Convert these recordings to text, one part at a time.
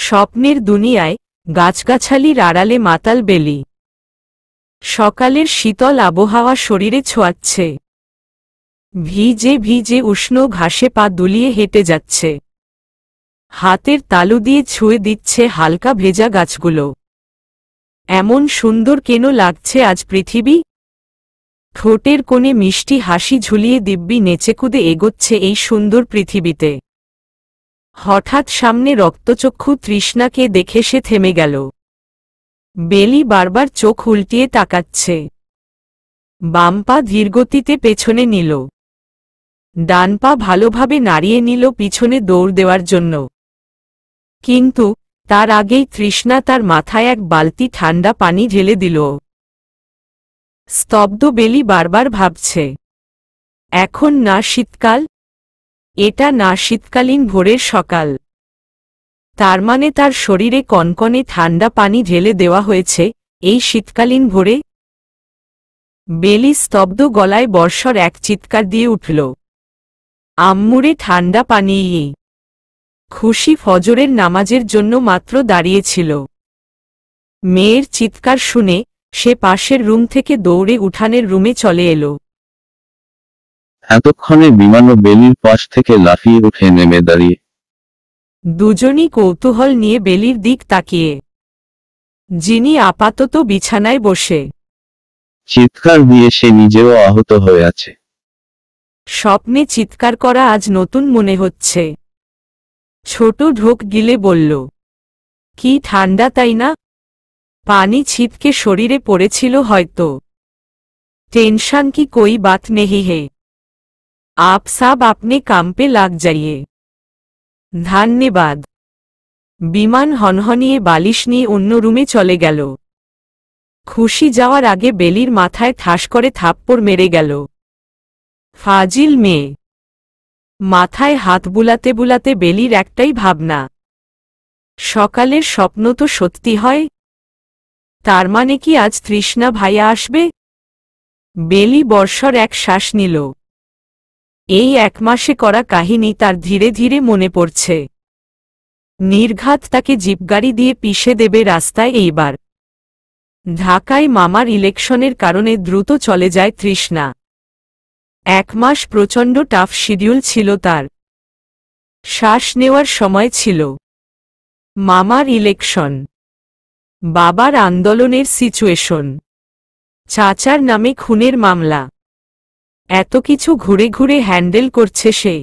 স্বপ্নের দুনিয়ায় গাছগাছালির আড়ালে মাতাল বেলি। সকালের শীতল আবহাওয়া শরীরে ছোঁয়াচ্ছে। ভিজে ভিজে উষ্ণ ঘাসে পা দুলিয়ে হেঁটে যাচ্ছে। হাতের তালু দিয়ে ছুঁয়ে দিচ্ছে হালকা ভেজা গাছগুলো। এমন সুন্দর কেন লাগছে আজ পৃথিবী। ঠোঁটের কোণে মিষ্টি হাসি ঝুলিয়ে দিব্যি নেচেকুদে এগোচ্ছে এই সুন্দর পৃথিবীতে। হঠাৎ সামনে রক্তচক্ষু তৃষ্ণাকে দেখে সে থেমে গেল। বেলি বারবার চোখ উল্টিয়ে তাকাচ্ছে। বাম পা ধীরগতিতে পেছনে নিল, ডান পা ভালোভাবে নাড়িয়ে নিল পিছনে দৌড় দেওয়ার জন্য। কিন্তু তার আগেই তৃষ্ণা তার মাথায় এক বালতি ঠান্ডা পানি ঢেলে দিল। স্তব্ধ বেলি বারবার ভাবছে, এখন না শীতকাল, এটা না শীতকালীন ভোরের সকাল। তার মানে তার শরীরে কনকনে ঠান্ডা পানি ঢেলে দেওয়া হয়েছে এই শীতকালীন ভোরে। বেলি স্তব্ধ গলায় বর্ষর এক চিৎকার দিয়ে উঠল, আম্মুরে ঠান্ডা পানি। খুশি ফজরের নামাজের জন্য মাত্র দাঁড়িয়েছিল। মেয়ের চিৎকার শুনে সে পাশের রুম থেকে দৌড়ে উঠানের রুমে চলে এলো। এতক্ষণে বিমানও বেলির পাশ থেকে লাফিয়ে উঠে নেমে দাঁড়িয়ে। দুজনই কৌতূহল নিয়ে বেলির দিক তাকিয়ে, যিনি আপাতত বিছানায় বসে চিৎকার দিয়ে সে নিজেও আহত হয়ে আছে। স্বপ্নে চিৎকার করা আজ নতুন মনে হচ্ছে। ছোট ঢোক গিলে বলল, কি ঠান্ডা তাই না। পানি ছিটকে শরীরে পড়েছিল হয়তো। টেনশন কি কোই বাত নেহি হে, आप सब अपने काम पे लग जाइए। ধন্যবাদ। বিমান হনহনিয়ে বালিশ নিয়ে অন্য রুমে চলে গেল। খুশি যাওয়ার আগে বেলির মাথায় ঠাস করে থাপ্পড় মেরে গেল। ফাজিল মেয়ে। মাথায় হাত বুলাতে বুলাতে বেলির একটাই ভাবনা, সকালের স্বপ্ন তো সত্যি হয়। তার মানে কি আজ তৃষ্ণা ভাইয়া আসবে। বেলি বর্ষর এক শ্বাস নিল। এই এক মাসে করা কাহিনী তার ধীরে ধীরে মনে পড়ছে। নির্ঘাত তাকে জিপগাড়ি দিয়ে পিষে দেবে রাস্তায়। এইবার ঢাকায় মামার ইলেকশনের কারণে দ্রুত চলে যায় তৃষ্ণা। এক মাস প্রচণ্ড টাফ শিডিউল ছিল তার। শ্বাস নেওয়ার সময় ছিল, মামার ইলেকশন, বাবার আন্দোলনের সিচুয়েশন, চাচার নামে খুনের মামলা, এত কিছু ঘুরে ঘুরে হ্যান্ডেল করছে সে।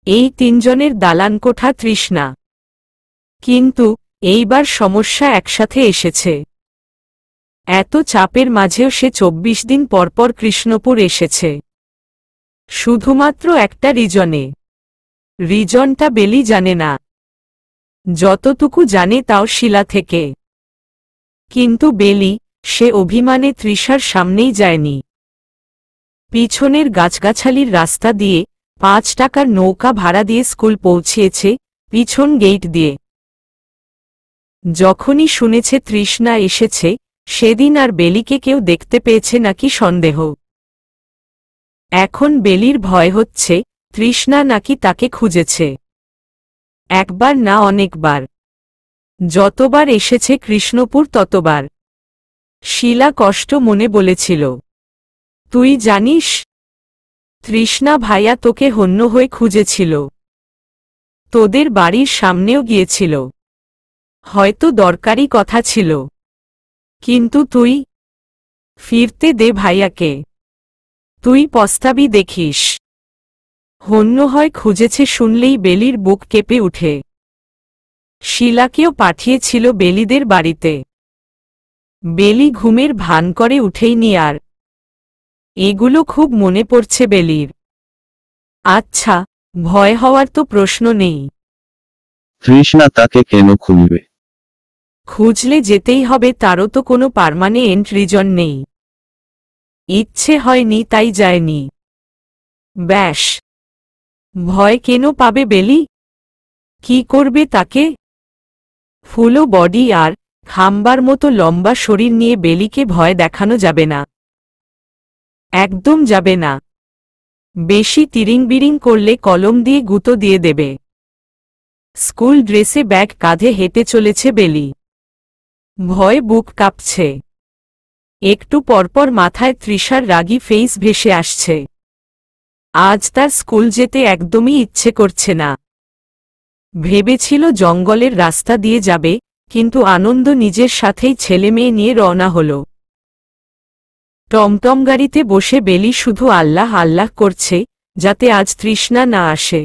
এই তিনজনের দালানকোঠা তৃষ্ণা। কিন্তু এইবার সমস্যা একসাথে এসেছে। এত চাপের মাঝেও সে ২৪ দিন পরপর কৃষ্ণপুর এসেছে, শুধুমাত্র একটা রিজনে। রিজনটা বেলি জানে না। যতটুকু জানে তাও শিলা থেকে। কিন্তু বেলি সে অভিমানে তৃষার সামনেই যায়নি। পিছনের গাছগাছালির রাস্তা দিয়ে ৫ টাকার নৌকা ভাড়া দিয়ে স্কুল পৌঁছিয়েছে, পিছন গেট দিয়ে। যখনই শুনেছে তৃষ্ণা এসেছে, সেদিন আর বেলিকে কেউ দেখতে পেয়েছে নাকি সন্দেহ। এখন বেলির ভয় হচ্ছে তৃষ্ণা নাকি তাকে খুঁজেছে। একবার না অনেকবার। যতবার এসেছে কৃষ্ণপুর ততবার। শিলা কষ্ট মনে বলেছিল, তুই জানিস, তৃষ্ণা ভাইয়া তোকে হন্য হয়ে খুঁজেছিল। তোদের বাড়ির সামনেও গিয়েছিল। হয়তো দরকারি কথা ছিল। কিন্তু তুই ফিরতে দে ভাইয়াকে। তুই পস্তাবি দেখিস। হন্য হয় খুঁজেছে শুনলেই বেলির বুক কেঁপে উঠে। শিলাকেও পাঠিয়েছিল বেলিদের বাড়িতে। বেলি ঘুমের ভান করে উঠেইনি আর। এগুলো খুব মনে পড়ছে বেলির। আচ্ছা, ভয় হওয়ার তো প্রশ্ন নেই। তৃষ্ণা তাকে কেন খুঁজবে। খুঁজলে যেতেই হবে, তারও তো কোনো পার্মানেন্ট রিজন নেই। ইচ্ছে হয়নি তাই যায়নি, ব্যাস। ভয় কেন পাবে বেলি। কি করবে তাকে। ফুলো বডি আর খাম্বার মতো লম্বা শরীর নিয়ে বেলিকে ভয় দেখানো যাবে না। একদম যাবে না। বেশি তিরিং বিরিং করলে কলম দিয়ে গুঁতো দিয়ে দেবে। স্কুল ড্রেসে ব্যাগ কাঁধে হেঁটে চলেছে বেলি। ভয়ে বুক কাঁপছে। একটু পরপর মাথায় তৃষার রাগী ফেস ভেসে আসছে। আজ তার স্কুল যেতে একদমই ইচ্ছে করছে না। ভেবেছিল জঙ্গলের রাস্তা দিয়ে যাবে, কিন্তু আনন্দ নিজের সাথেই ছেলেমেয়ে নিয়ে রওনা হল। টমটম গাড়িতে বসে বেলি শুধু আল্লাহ আল্লাহ করছে, যাতে আজ তৃষ্ণা না আসে।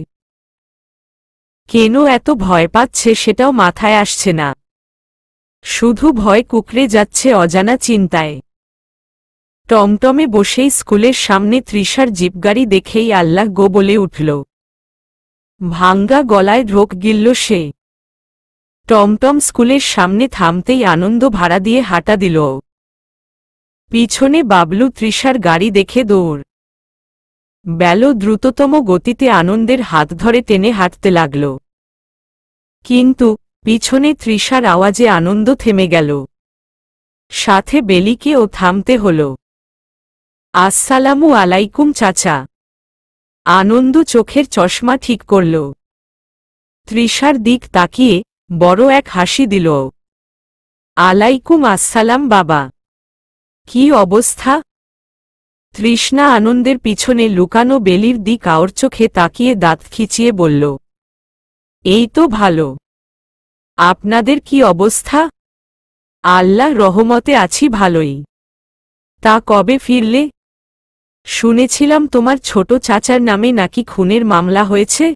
কেন এত ভয় পাচ্ছে সেটাও মাথায় আসছে না। শুধু ভয় কুকড়ে যাচ্ছে অজানা চিন্তায়। টমটমে বসেই স্কুলের সামনে তৃষার জিপগাড়ি দেখেই আল্লাহ গো বলে উঠল। ভাঙ্গা গলায় ঢোক গিলল সে। টমটম স্কুলের সামনে থামতেই আনন্দ ভাড়া দিয়ে হাঁটা দিল। পিছনে বাবলু তৃষার গাড়ি দেখে দৌড়। বেলো দ্রুততম গতিতে আনন্দের হাত ধরে টেনে হাঁটতে লাগল। কিন্তু পিছনে তৃষার আওয়াজে আনন্দ থেমে গেল। সাথে বেলিকেও থামতে হল। আসসালামু আলাইকুম চাচা। আনন্দ চোখের চশমা ঠিক করল। তৃষার দিক তাকিয়ে বড় এক হাসি দিল। আলাইকুম আসসালাম বাবা। কি অবস্থা? তৃষ্ণা আনন্দের পিছনে লুকানো বেলির দিক আওর চোখে তাকিয়ে দাঁত খিচিয়ে বলল, এই তো ভালো। আপনাদের কি অবস্থা? আল্লাহর রহমতে আছি ভালোই। তা কবে ফিরলে? শুনেছিলাম তোমার ছোট চাচার নামে নাকি খুনের মামলা হয়েছে।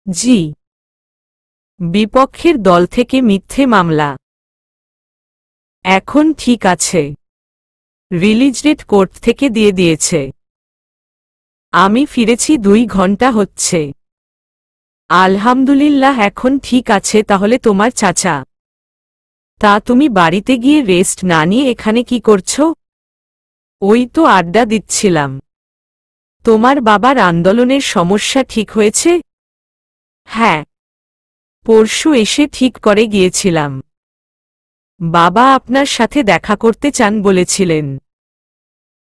জি। বিপক্ষের দল থেকে মিথ্যে মামলা। এখন ঠিক আছে। রিলিজ ডেট কোর্ট থেকে দিয়ে দিয়েছে। আমি ফিরেছি 2 ঘন্টা হচ্ছে। আলহামদুলিল্লাহ এখন ঠিক আছে। তাহলে তোমার চাচা? তা তুমি বাড়িতে গিয়ে রেস্ট না নিয়ে এখানে কি করছো? ওই তো আড্ডা দিচ্ছিলাম। তোমার বাবার আন্দোলনের সমস্যা ঠিক হয়েছে? হ্যাঁ, পরশু এসে ঠিক করে গিয়েছিলাম। বাবা আপনার সাথে দেখা করতে চান বলেছিলেন।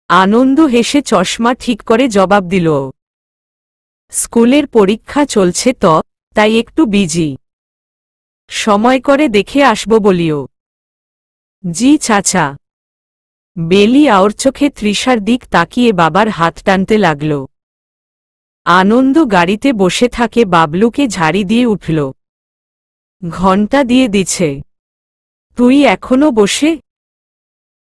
আনন্দ হেসে চশমা ঠিক করে জবাব দিল, স্কুলের পরীক্ষা চলছে তো, তাই একটু বিজি। সময় করে দেখে আসব বলিও। জি চাচা। বেলি আওর চোখে তৃষার দিক তাকিয়ে বাবার হাত টানতে লাগল। আনন্দ গাড়িতে বসে থাকে বাবলুকে ঝাড়ি দিয়ে উঠল। ঘণ্টা দিয়ে দিছে। তুই এখনো বসে?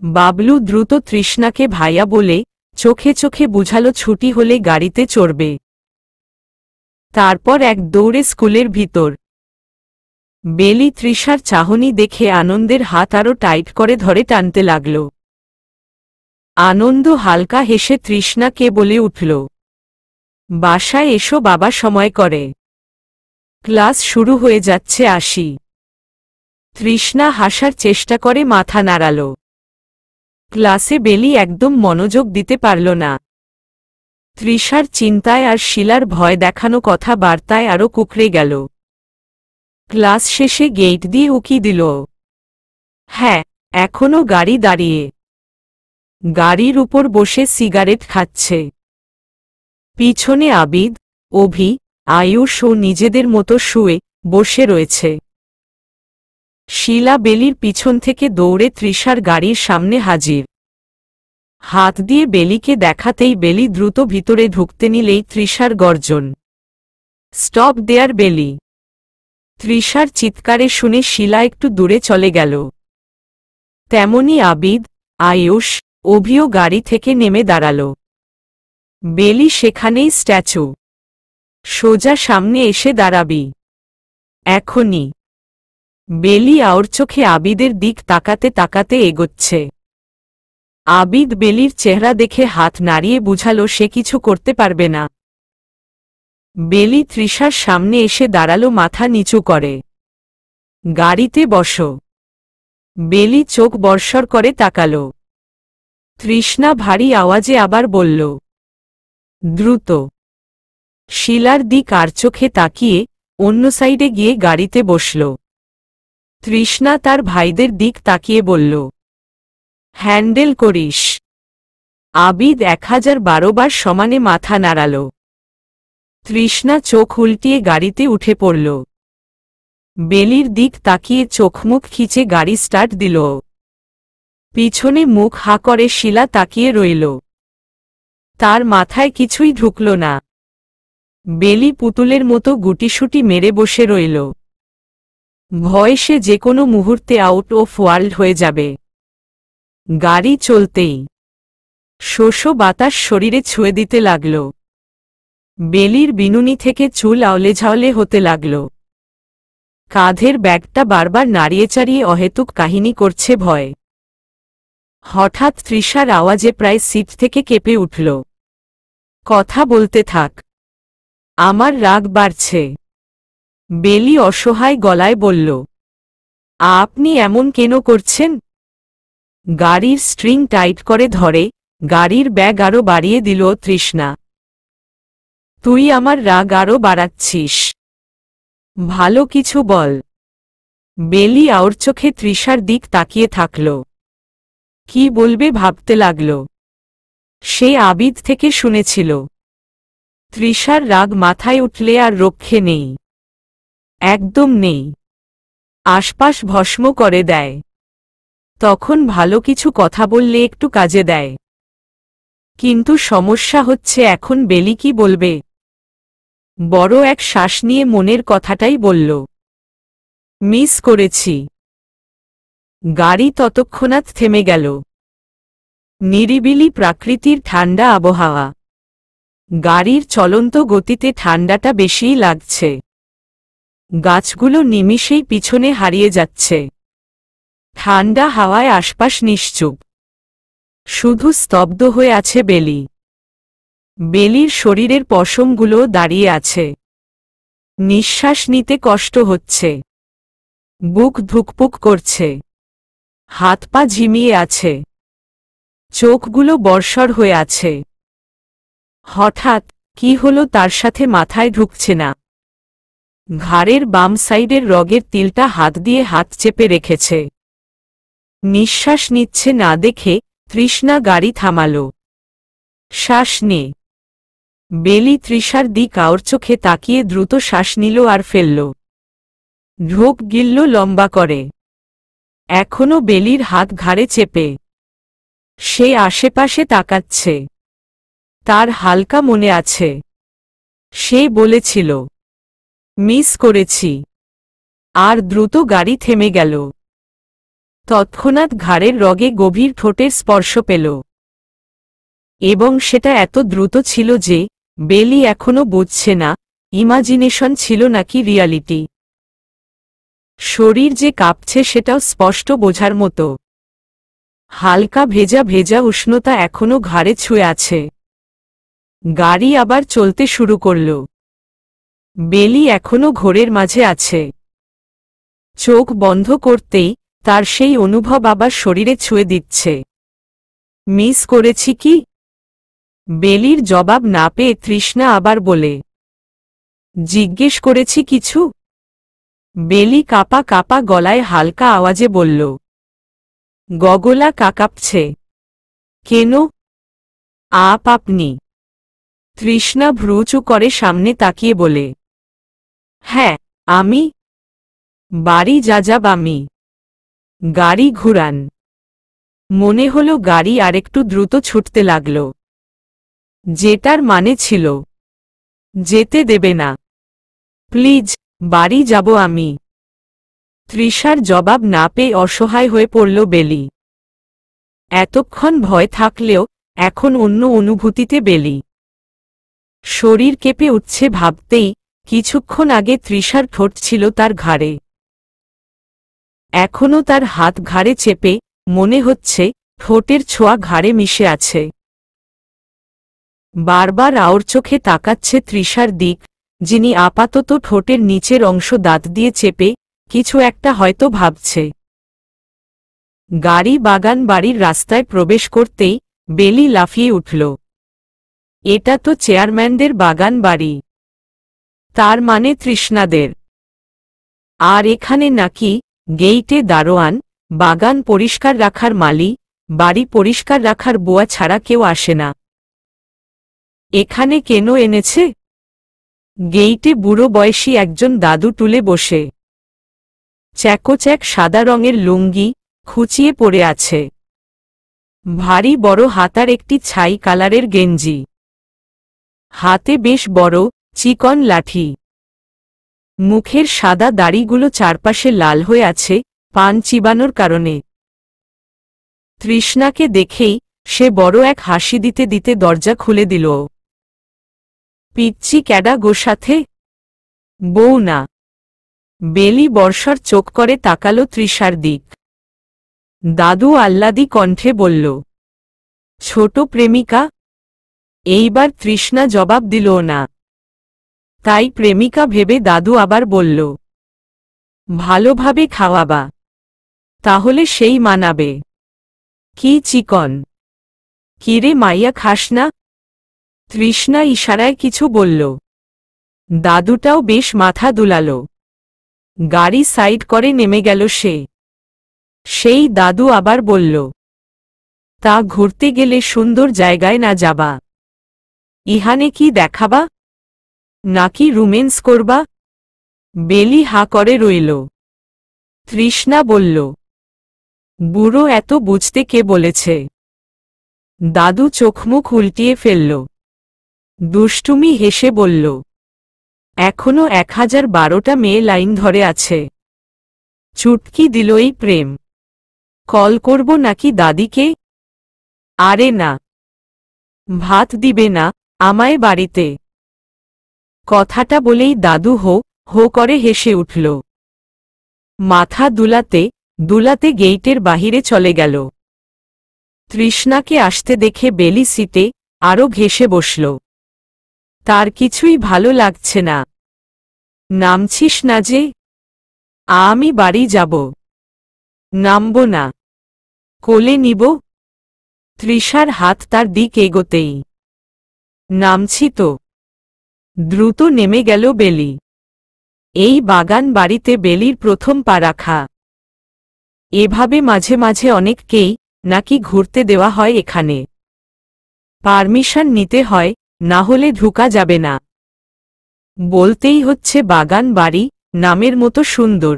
বাবলু দ্রুত তৃষ্ণাকে ভাইয়া বলে চোখে চোখে বুঝালো ছুটি হলে গাড়িতে চড়বে। তারপর এক দৌড়ে স্কুলের ভিতর। বেলি তৃষার চাহনি দেখে আনন্দের হাত আরো টাইট করে ধরে টানতে লাগল। আনন্দ হালকা হেসে তৃষ্ণাকে বলে উঠল, বাসায় এসো বাবা সময় করে। ক্লাস শুরু হয়ে যাচ্ছে আসি। তৃষ্ণা হাসার চেষ্টা করে মাথা নাড়াল। ক্লাসে বেলি একদম মনোযোগ দিতে পারল না। তৃষার চিন্তায় আর শিলার ভয় দেখানো কথাবার্তায় আরও কুকড়ে গেল। ক্লাস শেষে গেট দিয়ে উকি দিল। হ্যাঁ, এখনো গাড়ি দাঁড়িয়ে। গাড়ির উপর বসে সিগারেট খাচ্ছে। পিছনে আবিদ, অভি, আয়ুষ ও নিজেদের মতো শুয়ে বসে রয়েছে। শিলা বেলির পিছন থেকে দৌড়ে তৃষার গাড়ির সামনে হাজির। হাত দিয়ে বেলিকে দেখাতেই বেলি দ্রুত ভিতরে ঢুকতে নিলেই তৃষার গর্জন, স্টপ দেয়ার বেলি। তৃষার চিৎকারে শুনে শিলা একটু দূরে চলে গেল। তেমনি আবিদ, আয়ুষ, অভিও গাড়ি থেকে নেমে দাঁড়াল। বেলি সেখানেই স্ট্যাচু। সোজা সামনে এসে দাঁড়াবি এখনই। বেলি আওর চোখে আবিদের দিক তাকাতে তাকাতে এগোচ্ছে। আবিদ বেলির চেহারা দেখে হাত নাড়িয়ে বুঝালো সে কিছু করতে পারবে না। বেলি তৃষার সামনে এসে দাঁড়ালো মাথা নিচু করে। গাড়িতে বসো। বেলি চোখ বর্ষর করে তাকাল। তৃষ্ণা ভারী আওয়াজে আবার বলল, দ্রুত। শিলার দিক আর চোখে তাকিয়ে অন্য সাইডে গিয়ে গাড়িতে বসল। তৃষ্ণা তার ভাইদের দিক তাকিয়ে বলল, হ্যান্ডেল করিস। আবিদ 1012 বার সমানে মাথা নাড়াল। তৃষ্ণা চোখ উল্টিয়ে গাড়িতে উঠে পড়ল। বেলির দিক তাকিয়ে চোখমুখ খিচে গাড়ি স্টার্ট দিল। পিছনে মুখ হা করে শিলা তাকিয়ে রইল। তার মাথায় কিছুই ঢুকল না। বেলি পুতুলের মতো গুটিসুটি মেরে বসে রইল। ভয় সে যে কোনো মুহূর্তে আউট অফ ওয়ার্ল্ড হয়ে যাবে। গাড়ি চলতেই শোষো বাতাস শরীরে ছুঁয়ে দিতে লাগল। বেলির বিনুনি থেকে চুল আউলেঝাওলে হতে লাগল। কাঁধের ব্যাগটা বারবার নাড়িয়ে চাড়িয়ে অহেতুক কাহিনী করছে ভয়। হঠাৎ তৃষার আওয়াজে প্রায় সিট থেকে কেঁপে উঠল। কথা বলতে থাক, আমার রাগ বাড়ছে। বেলি অসহায় গলায় বলল, আপনি এমন কেন করছেন? গাড়ির স্ট্রিং টাইট করে ধরে গাড়ির ব্যাগ আরো বাড়িয়ে দিল তৃষ্ণা। তুই আমার রাগ আরো বাড়াচ্ছিস, ভালো কিছু বল। বেলি আওর চোখে তৃষার দিক তাকিয়ে থাকল। কি বলবে ভাবতে লাগল। সে আবিদ থেকে শুনেছিল তৃষার রাগ মাথায় উঠলে আর রক্ষে নেই, একদম নেই। আশপাশ ভস্ম করে দেয়। তখন ভালো কিছু কথা বললে একটু কাজে দেয়। কিন্তু সমস্যা হচ্ছে এখন বেলি কি বলবে? বড় এক শ্বাস নিয়ে মনের কথাটাই বলল, মিস করেছি। গাড়ি ততক্ষণাৎ থেমে গেল। নিরিবিলি প্রাকৃতির ঠান্ডা আবহাওয়া। গাড়ির চলন্ত গতিতে ঠান্ডাটা বেশিই লাগছে। গাছগুলো নিমিষেই পিছনে হারিয়ে যাচ্ছে। ঠান্ডা হাওয়ায় আশপাশ নিশ্চুপ। শুধু স্তব্ধ হয়ে আছে বেলি। বেলির শরীরের পশমগুলো দাঁড়িয়ে আছে। নিঃশ্বাস নিতে কষ্ট হচ্ছে। বুক ধুকপুক করছে। হাত পা ঝিমিয়ে আছে। চোখগুলো বর্ষর হয়ে আছে। হঠাৎ কি হলো তার সাথে মাথায় ঢুকছে না। ঘাড়ের বাম সাইডের রগের তিলটা হাত দিয়ে হাত চেপে রেখেছে। নিঃশ্বাস নিচ্ছে না দেখে তৃষ্ণা গাড়ি থামাল। শ্বাস নে। বেলি তৃষার দিক আওর চোখে তাকিয়ে দ্রুত শ্বাস নিল আর ফেলল। ঢোক গিলল লম্বা করে। এখনো বেলির হাত ঘাড়ে চেপে। সে আশেপাশে তাকাচ্ছে। তার হালকা মনে আছে, সে বলেছিল মিস করেছি। আর দ্রুত গাড়ি থেমে গেল। তৎক্ষণাৎ ঘাড়ের রগে গভীর ঠোঁটের স্পর্শ পেল। এবং সেটা এত দ্রুত ছিল যে বেলি এখনো বুঝছে না ইমাজিনেশন ছিল নাকি রিয়ালিটি। শরীর যে কাঁপছে সেটাও স্পষ্ট বোঝার মতো। হালকা ভেজা ভেজা উষ্ণতা এখনো ঘাড়ে ছুঁয়ে আছে। গাড়ি আবার চলতে শুরু করল। বেলি এখনো ঘোরের মাঝে আছে। চোখ বন্ধ করতেই তার সেই অনুভব আবার শরীরে ছুঁয়ে দিচ্ছে। মিস করেছি কি? বেলির জবাব না পেয়ে তৃষ্ণা আবার বলে, জিজ্ঞেস করেছি কিছু? বেলি কাঁপা কাঁপা গলায় হালকা আওয়াজে বলল, গগলা কাঁপছে। কেন? আপনি? তৃষ্ণা ভ্রুচু করে সামনে তাকিয়ে বলে, হ্যাঁ আমি। বাড়ি যাব আমি। গাড়ি ঘুরান। মনে হলো গাড়ি আরেকটু দ্রুত ছুটতে লাগল। যেটার মানে ছিল যেতে দেবে না। প্লিজ, বাড়ি যাব আমি। তৃষার জবাব না পেয়ে অসহায় হয়ে পড়ল বেলি। এতক্ষণ ভয় থাকলেও এখন অন্য অনুভূতিতে বেলি। শরীর কেঁপে উঠছে ভাবতেই কিছুক্ষণ আগে তৃষার ঠোঁট ছিল তার ঘাড়ে। এখনো তার হাত ঘাড়ে চেপে, মনে হচ্ছে ঠোঁটের ছোঁয়া ঘাড়ে মিশে আছে। বারবার আওর চোখে তাকাচ্ছে তৃষার দিক, যিনি আপাতত ঠোঁটের নিচের অংশ দাঁত দিয়ে চেপে কিছু একটা হয়তো ভাবছে। গাড়ি বাগান বাড়ির রাস্তায় প্রবেশ করতেই বেলি লাফিয়ে উঠল। এটা তো চেয়ারম্যানদের বাগান বাড়ি। তার মানে তৃষ্ণাদের। আর এখানে নাকি গেইটে দারোয়ান, বাগান পরিষ্কার রাখার মালি, বাড়ি পরিষ্কার রাখার বুয়া ছাড়া কেউ আসে না। এখানে কেন এনেছে? গেইটে বুড়ো বয়সী একজন দাদু টুলে বসে। চ্যাকোচ্যাক সাদা রঙের লুঙ্গি খুঁচিয়ে পড়ে আছে। ভারী বড় হাতার একটি ছাই কালারের গেঞ্জি। হাতে বেশ বড় চিকন লাঠি। মুখের সাদা দাড়িগুলো চারপাশে লাল হয়ে আছে পান চিবানোর কারণে। তৃষ্ণাকে দেখেই সে বড় এক হাসি দিতে দিতে দরজা খুলে দিল। পিচ্চি ক্যাডা গো সাথে? বউ না। বেলি বর্ষার চোখ করে তাকালো তৃষার দিক। দাদু আহ্লাদি কণ্ঠে বলল, ছোট প্রেমিকা। এইবার তৃষ্ণা জবাব দিল না। তাই প্রেমিকা ভেবে দাদু আবার বলল, ভালোভাবে খাওয়াবা, তাহলে সেই মানাবে। কি চিকন। কিরে মাইয়া খাস না? তৃষ্ণা ইশারায় কিছু বলল। দাদুটাও বেশ মাথা দুলাল। গাড়ি সাইড করে নেমে গেল সে। সেই দাদু আবার বলল, তা ঘুরতে গেলে সুন্দর জায়গায় না যাবা? ইহানে কি দেখাবা? নাকি রোম্যান্স করবা? বেলি হা করে রইল। তৃষ্ণা বলল, বুড়ো এত বুঝতে কে বলেছে? দাদু চোখমুখ উল্টিয়ে ফেলল। দুষ্টুমি হেসে বলল, এখনো 1012টা মেয়ে লাইন ধরে আছে। চুটকি দিল এই প্রেম। কল করব নাকি দাদিকে? আরে না। ভাত দিবে না আমায় বাড়িতে? কথাটা বলেই দাদু হো হো করে হেসে উঠল। মাথা দুলাতে দুলাতে গেইটের বাহিরে চলে গেল। তৃষ্ণাকে আসতে দেখে বেলি সিটে আরো ঘেঁষে বসল। তার কিছুই ভালো লাগছে না। নামছিস না যে? আমি বাড়ি যাব। নামব না। কোলে নিব? তৃষার হাত তার দিক এগোতেই। নামছি তো। দ্রুত নেমে গেল বেলি। এই বাগান বাড়িতে বেলির প্রথম পা রাখা। এভাবে মাঝে মাঝে অনেককেই নাকি ঘুরতে দেওয়া হয় এখানে। পারমিশন নিতে হয়, না হলে ঢুকা যাবে না। বলতেই হচ্ছে বাগান বাড়ি নামের মতো সুন্দর।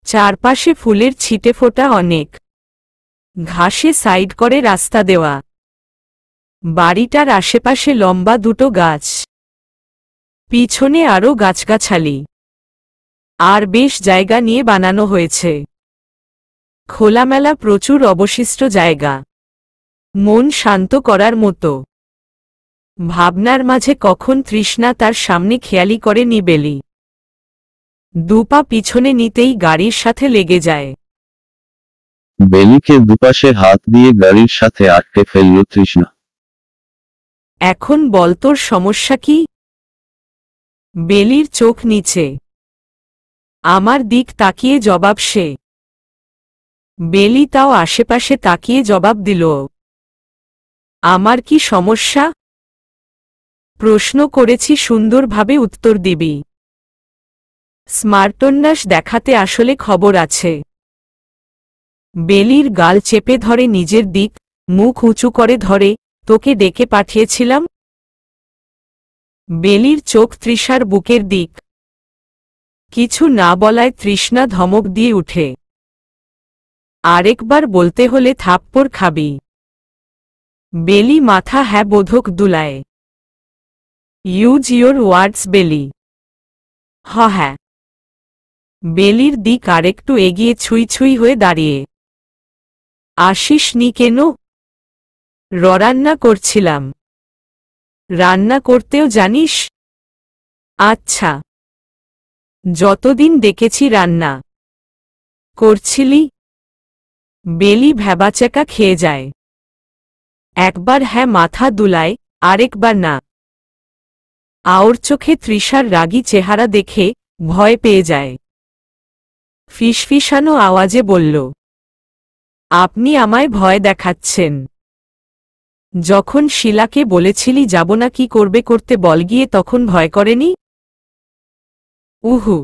চারপাশে ফুলের ছিটে ফোটা অনেক। ঘাসে সাইড করে রাস্তা দেওয়া। বাড়িটার আশেপাশে লম্বা দুটো গাছ। পিছনে আরও গাছগাছালি। আর বেশ জায়গা নিয়ে বানানো হয়েছে। খোলামেলা প্রচুর অবশিষ্ট জায়গা। মন শান্ত করার মতো। ভাবনার মাঝে কখন তৃষ্ণা তার সামনে খেয়ালি করে নি বেলি। দুপা পিছনে নিতেই গাড়ির সাথে লেগে যায়। বেলিকে দুপাশে হাত দিয়ে গাড়ির সাথে আটকে ফেলল তৃষ্ণা। এখন বল তোর সমস্যা কি? বেলির চোখ নিচে। আমার দিক তাকিয়ে জবাব সে। বেলি তাও আশেপাশে তাকিয়ে জবাব দিল, আমার কি সমস্যা? প্রশ্ন করেছি সুন্দরভাবে উত্তর দিবি। স্মার্টন্যাস দেখাতে আসলে খবর আছে। বেলির গাল চেপে ধরে নিজের দিক, মুখ উঁচু করে ধরে, তোকে ডেকে পাঠিয়েছিলাম? বেলির চোখ তৃষার বুকের দিক। কিছু না বলায় তৃষ্ণা ধমক দিয়ে উঠে। আরেকবার বলতে হলে থাপ্পড় খাবি। বেলি মাথা হ্যাঁ বোধক দুলায়। ইউজ ইয়োর ওয়ার্ডস বেলি। হ্যাঁ। বেলির দিক আরেকটু এগিয়ে ছুঁই ছুঁই হয়ে দাঁড়িয়ে। আসিস নি কেন? রান্না করছিলাম। রান্না করতেও জানিস? আচ্ছা। যতদিন দেখেছি রান্না করছিলি। বেলি ভ্যাবাচ্যাকা খেয়ে যায়। একবার হ্যাঁ মাথা দুলায়, আরেকবার না। আওর চোখে তৃষার রাগী চেহারা দেখে ভয় পেয়ে যায়। ফিসফিসানো আওয়াজে বলল, আপনি আমায় ভয় দেখাচ্ছেন। যখন শিলাকে বলেছিলি যাব না কি করবে করতে বল গিয়ে তখন ভয় করেনি? উহু।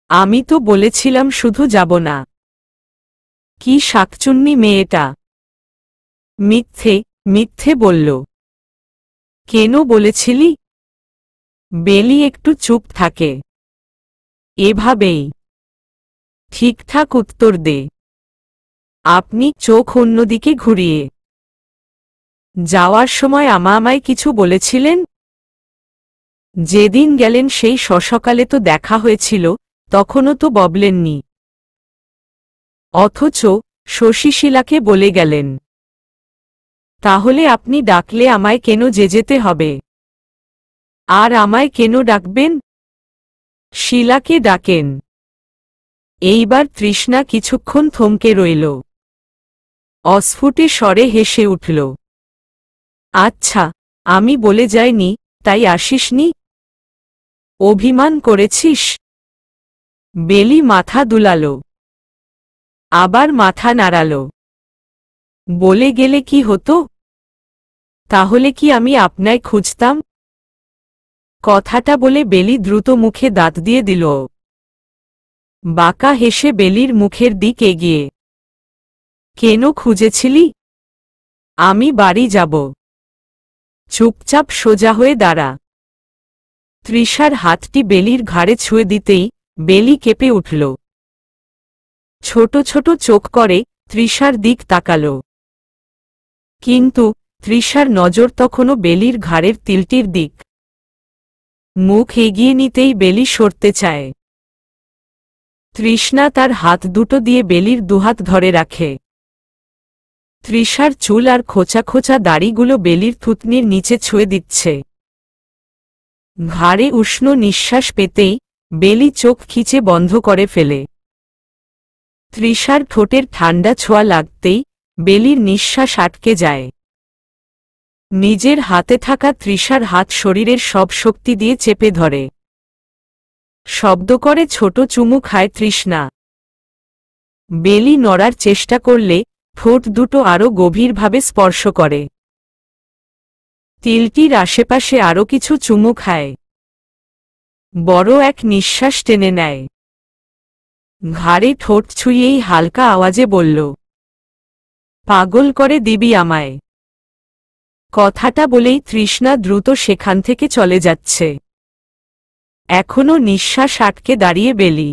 আমি তো বলেছিলাম শুধু যাব না। কি শাকচুন্নি মেয়েটা। মিথ্যে মিথ্যে বলল। কেন বলেছিলি? বেলি একটু চুপ থাকে। এভাবেই ঠিকঠাক উত্তর দে। আপনি চোখ অন্যদিকে ঘুরিয়ে। যাওয়ার সময় আমায় কিছু বলেছিলেন? যেদিন গেলেন সেই সসকালে তো দেখা হয়েছিল, তখনও তো ববলেননি। অথচ শশীশিলাকে বলে গেলেন। তাহলে আপনি ডাকলে আমায় কেন যেতে হবে? আর আমায় কেন ডাকবেন? শিলাকে ডাকেন। এইবার তৃষ্ণা কিছুক্ষণ থমকে রইল। অস্ফুটে স্বরে হেসে উঠল। আচ্ছা, আমি বলে যাইনি, তাই আসিসনি? অভিমান করেছিস? বেলি মাথা দুলাল। আবার মাথা নাড়াল। বলে গেলে কি হতো? তাহলে কি আমি আপনায় খুঁজতাম? কথাটা বলে বেলি দ্রুত মুখে দাঁত দিয়ে দিল। বাঁকা হেসে বেলির মুখের দিক এগিয়ে। কেন খুঁজেছিলি? আমি বাড়ি যাব। চুপচাপ সোজা হয়ে দাঁড়া। তৃষার হাতটি বেলির ঘাড়ে ছুঁয়ে দিতেই বেলি কেঁপে উঠল। ছোট ছোট চোখ করে তৃষার দিক তাকাল। কিন্তু তৃষার নজর তখনও বেলির ঘাড়ের তিলটির দিক। মুখ এগিয়ে নিতেই বেলি সরতে চায়। তৃষ্ণা তার হাত দুটো দিয়ে বেলির দুহাত ধরে রাখে। তৃষার চুল আর খোঁচা খোঁচা দাড়িগুলো বেলির থুতনির নিচে ছুঁয়ে দিচ্ছে। ঘাড়ে উষ্ণ নিঃশ্বাস পেতেই বেলি চোখ খিচে বন্ধ করে ফেলে। তৃষার ঠোঁটের ঠান্ডা ছোঁয়া লাগতেই বেলির নিঃশ্বাস আটকে যায়। নিজের হাতে থাকা তৃষার হাত শরীরের সব শক্তি দিয়ে চেপে ধরে। শব্দ করে ছোট চুমু খায় তৃষ্ণা। বেলি নড়ার চেষ্টা করলে ঠোঁট দুটো আরও গভীরভাবে স্পর্শ করে। তিলটির আশেপাশে আরও কিছু চুমু খায়। বড় এক নিঃশ্বাস টেনে নেয়। ঘাড়ে ঠোঁট ছুঁয়েই হালকা আওয়াজে বলল, পাগল করে দিবি আমায়। কথাটা বলেই তৃষ্ণা দ্রুত সেখান থেকে চলে যাচ্ছে। এখনো নিঃশ্বাস আটকে দাঁড়িয়ে বেলি।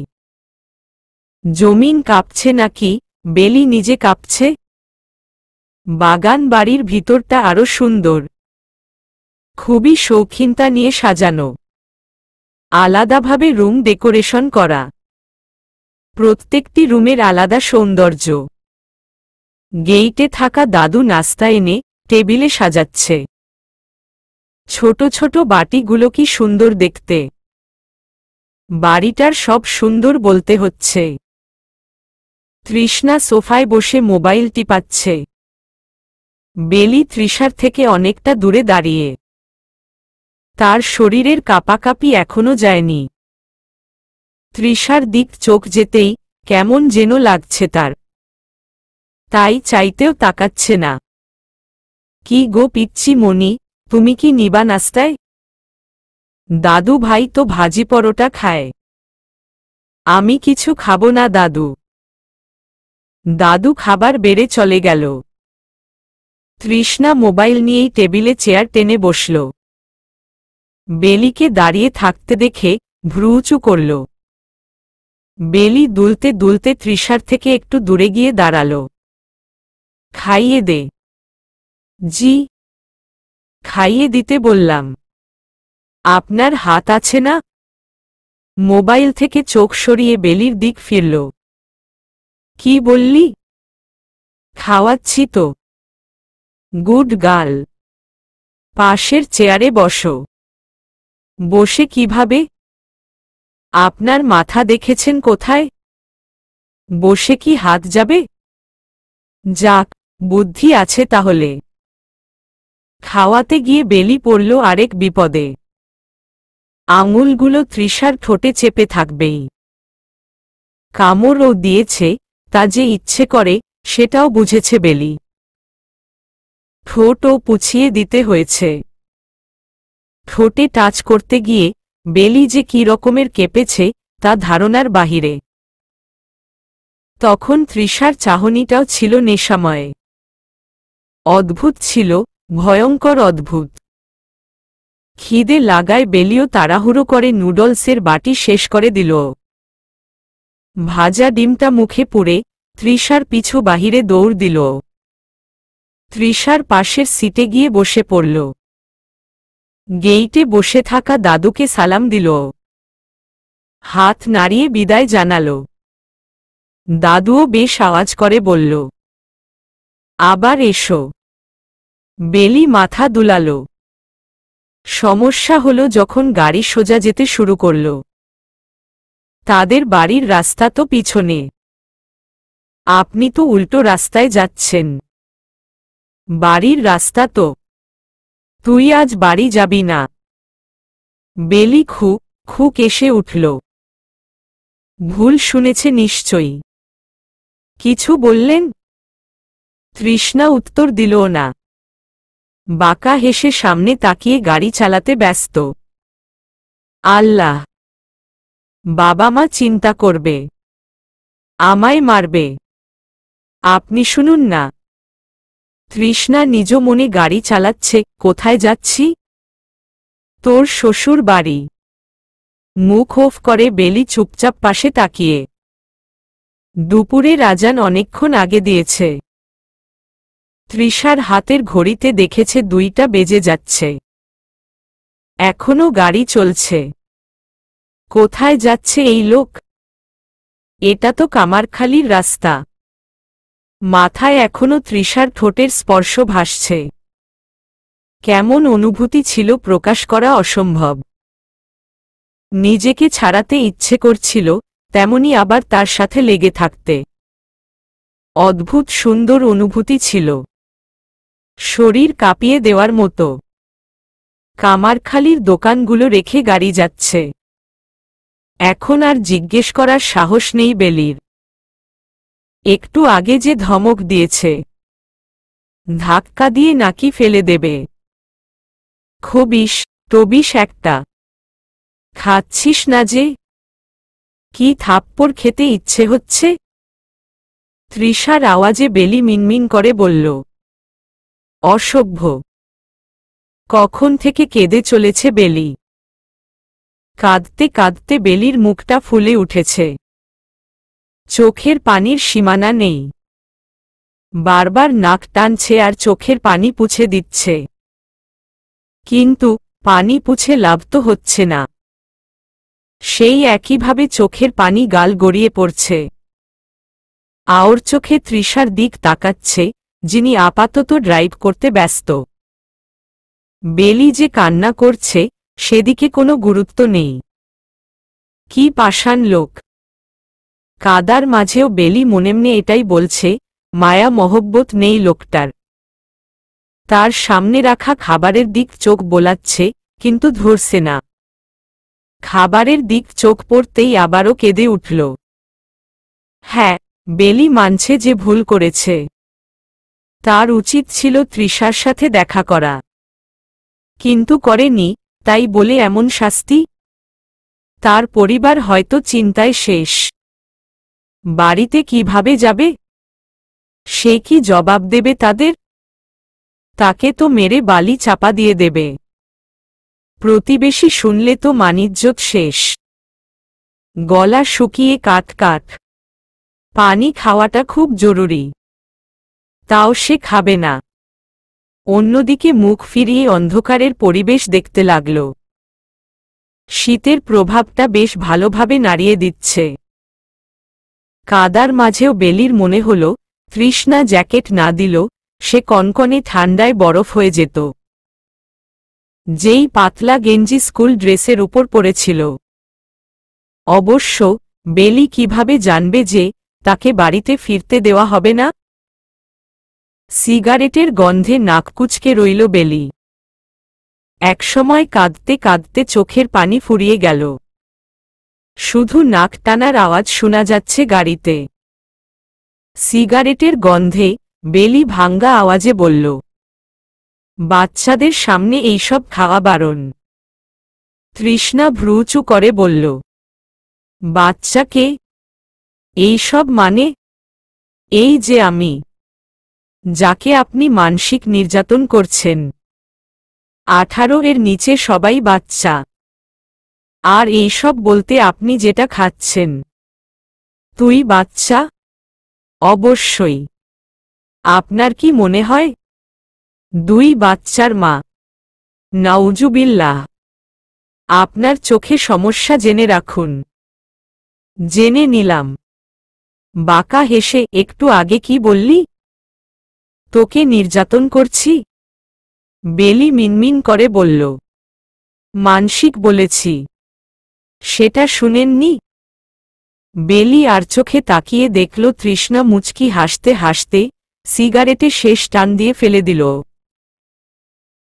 জমিন কাঁপছে নাকি বেলি নিজে কাঁপছে? বাগান বাড়ির ভিতরটা আরো সুন্দর। খুবই শৌখিনতা নিয়ে সাজানো। আলাদাভাবে রুম ডেকোরেশন করা। প্রত্যেকটি রুমের আলাদা সৌন্দর্য। গেইটে থাকা দাদু নাস্তা এনে টেবিলে সাজাচ্ছে। ছোট ছোট বাটিগুলো কি সুন্দর দেখতে। বাড়িটার সব সুন্দর বলতে হচ্ছে। তৃষ্ণা সোফায় বসে মোবাইল টিপাচ্ছে। বেলি তৃষার থেকে অনেকটা দূরে দাঁড়িয়ে। তার শরীরের কাঁপাকাঁপি এখনো যায়নি। তৃষার দিক চোখ যেতেই কেমন যেন লাগছে তার। তাই চাইতেও তাকাচ্ছে না। কি গো পিচ্চি মনি, তুমি কি নিবা নাস্তায়? দাদু ভাই তো ভাজি পরোটা খায়। আমি কিছু খাবো না দাদু। দাদু খাবার বেড়ে চলে গেল। তৃষ্ণা মোবাইল নিয়েই টেবিলে চেয়ার টেনে বসল। বেলিকে দাঁড়িয়ে থাকতে দেখে ভ্রু উঁচু করল। বেলি দুলতে দুলতে তৃষার থেকে একটু দূরে গিয়ে দাঁড়াল। খাইয়ে দে। জি, খাইয়ে দিতে বললাম। আপনার হাত আছে না? মোবাইল থেকে চোখ সরিয়ে বেলির দিক ফিরল। কি বললি? খাওয়াচ্ছি তো। Good girl. পাশের চেয়ারে বসো। বসে কিভাবে? আপনার মাথা দেখেছেন কোথায়? বসে কি হাত যাবে? যাক, বুদ্ধি আছে তাহলে। খাওয়াতে গিয়ে বেলি পড়ল আরেক বিপদে। আঙুলগুলো তৃষার ঠোঁটে চেপে থাকবেই। কামড়ও দিয়েছে, তা যে ইচ্ছে করে সেটাও বুঝেছে বেলি। ঠোঁটও পুছিয়ে দিতে হয়েছে। ঠোঁটে টাচ করতে গিয়ে বেলি যে কি রকমের কেঁপেছে তা ধারণার বাহিরে। তখন তৃষার চাহনিটাও ছিল নেশাময়। অদ্ভুত ছিল, ভয়ঙ্কর অদ্ভুত। খিদে লাগায় বেলিও তাড়াহুড়ো করে নুডলসের বাটি শেষ করে দিল। ভাজা ডিমটা মুখে পুরে তৃষার পিছু বাহিরে দৌড় দিল। তৃষার পাশের সিটে গিয়ে বসে পড়ল। গেইটে বসে থাকা দাদুকে সালাম দিল। হাত নাড়িয়ে বিদায় জানাল। দাদুও বেশ আওয়াজ করে বলল, আবার এসো। বেলি মাথা দুলাল। সমস্যা হলো যখন গাড়ি সোজা যেতে শুরু করল। তাদের বাড়ির রাস্তা তো পিছনে। আপনি তো উল্টো রাস্তায় যাচ্ছেন। বাড়ির রাস্তা তো। তুই আজ বাড়ি যাবি না। বেলি খুক এসে উঠল। ভুল শুনেছে নিশ্চয়ই। কিছু বললেন? তৃষ্ণা উত্তর দিল না। বাঁকা হেসে সামনে তাকিয়ে গাড়ি চালাতে ব্যস্ত। আল্লাহ, বাবা মা চিন্তা করবে, আমায় মারবে। আপনি শুনুন না। তৃষ্ণা নিজ মনে গাড়ি চালাচ্ছে। কোথায় যাচ্ছি? তোর শ্বশুর বাড়ি। মুখ অফ করে বেলি চুপচাপ পাশে তাকিয়ে। দুপুরের আজান অনেকক্ষণ আগে দিয়েছে। তৃষার হাতের ঘড়িতে দেখেছে 2টা বেজে যাচ্ছে। এখনো গাড়ি চলছে। কোথায় যাচ্ছে এই লোক? এটা তো কামারখালির রাস্তা। মাথায় এখনো তৃষার ঠোঁটের স্পর্শ ভাসছে। কেমন অনুভূতি ছিল প্রকাশ করা অসম্ভব। নিজেকে ছাড়াতে ইচ্ছে করছিল, তেমনি আবার তার সাথে লেগে থাকতে। অদ্ভুত সুন্দর অনুভূতি ছিল। শরীর কাঁপিয়ে দেওয়ার মতো। কামারখালির দোকানগুলো রেখে গাড়ি যাচ্ছে। এখন আর জিজ্ঞেস করার সাহস নেই বেলির। একটু আগে যে ধমক দিয়েছে, ধাক্কা দিয়ে নাকি ফেলে দেবে। টবিস একটা। খাচ্ছিস না যে? কি থাপ্পড় খেতে ইচ্ছে হচ্ছে? তৃষার আওয়াজে বেলি মিনমিন করে বলল, অসভ্য। কখন থেকে কেঁদে চলেছে বেলি। কাঁদতে কাঁদতে বেলির মুখটা ফুলে উঠেছে। চোখের পানির সীমানা নেই। বারবার নাক টানছে আর চোখের পানি পুছে দিচ্ছে। কিন্তু পানি পুছে লাভ তো হচ্ছে না। সেই একইভাবে চোখের পানি গাল গড়িয়ে পড়ছে। আওর চোখে তৃষার দিক তাকাচ্ছে, যিনি আপাতত ড্রাইভ করতে ব্যস্ত। বেলি যে কান্না করছে, সেদিকে কোনো গুরুত্ব নেই। কি পাষাণ লোক। কাদার মাঝেও বেলি মনেমনে এটাই বলছে, মায়া মহব্বত নেই লোকটার। তার সামনে রাখা খাবারের দিক চোখ বোলাচ্ছে, কিন্তু ধরছে না। খাবারের দিক চোখ পড়তেই আবারও কেঁদে উঠল। হ্যাঁ, বেলি মানছে যে ভুল করেছে। তার উচিত ছিল তৃষার সাথে দেখা করা। কিন্তু করেনি, তাই বলে এমন শাস্তি? তার পরিবার হয়তো চিন্তায় শেষ। বাড়িতে কিভাবে যাবে? সে কি জবাব দেবে তাদের? তাকে তো মেরে বালি চাপা দিয়ে দেবে। প্রতিবেশী শুনলে তো মানিজ্জত শেষ। গলা শুকিয়ে কাঠ। পানি খাওয়াটা খুব জরুরি। তাও সে খাবে না। অন্যদিকে মুখ ফিরিয়ে অন্ধকারের পরিবেশ দেখতে লাগল। শীতের প্রভাবটা বেশ ভালোভাবে নাড়িয়ে দিচ্ছে। কাদার মাঝেও বেলির মনে হল, তৃষ্ণা জ্যাকেট না দিল, সে কনকনে ঠান্ডায় বরফ হয়ে যেত। যেই পাতলা গেঞ্জি স্কুল ড্রেসের উপর পড়েছিল। অবশ্য বেলি কিভাবে জানবে যে তাকে বাড়িতে ফিরতে দেওয়া হবে না? সিগারেটের গন্ধে নাক কুঁচকে রইল বেলি। একসময় কাঁদতে কাঁদতে চোখের পানি ফুরিয়ে গেল। শুধু নাক টানার আওয়াজ শোনা যাচ্ছে গাড়িতে। সিগারেটের গন্ধে বেলি ভাঙ্গা আওয়াজে বলল, বাচ্চাদের সামনে এইসব খাওয়া বারণ। তৃষ্ণা ভ্রুচু করে বলল, বাচ্চাকে? এইসব মানে? এই যে আমি, যাকে আপনি মানসিক নির্যাতন করছেন। 18 এর নিচে সবাই বাচ্চা। আর এইসব বলতে আপনি যেটা খাচ্ছেন। তুই বাচ্চা? অবশ্যই। আপনার কি মনে হয়? দুই বাচ্চার মা। নাউজুবিল্লাহ। আপনার চোখে সমস্যা জেনে রাখুন। জেনে নিলাম। বাঁকা হেসে একটু আগে কি বললি? তোকে নির্যাতন করছি? বেলি মিনমিন করে বলল। মানসিক বলেছি। সেটা শুনেননি? বেলি আর চোখে তাকিয়ে দেখল তৃষ্ণা মুচকি হাসতে হাসতে সিগারেটে শেষ টান দিয়ে ফেলে দিল।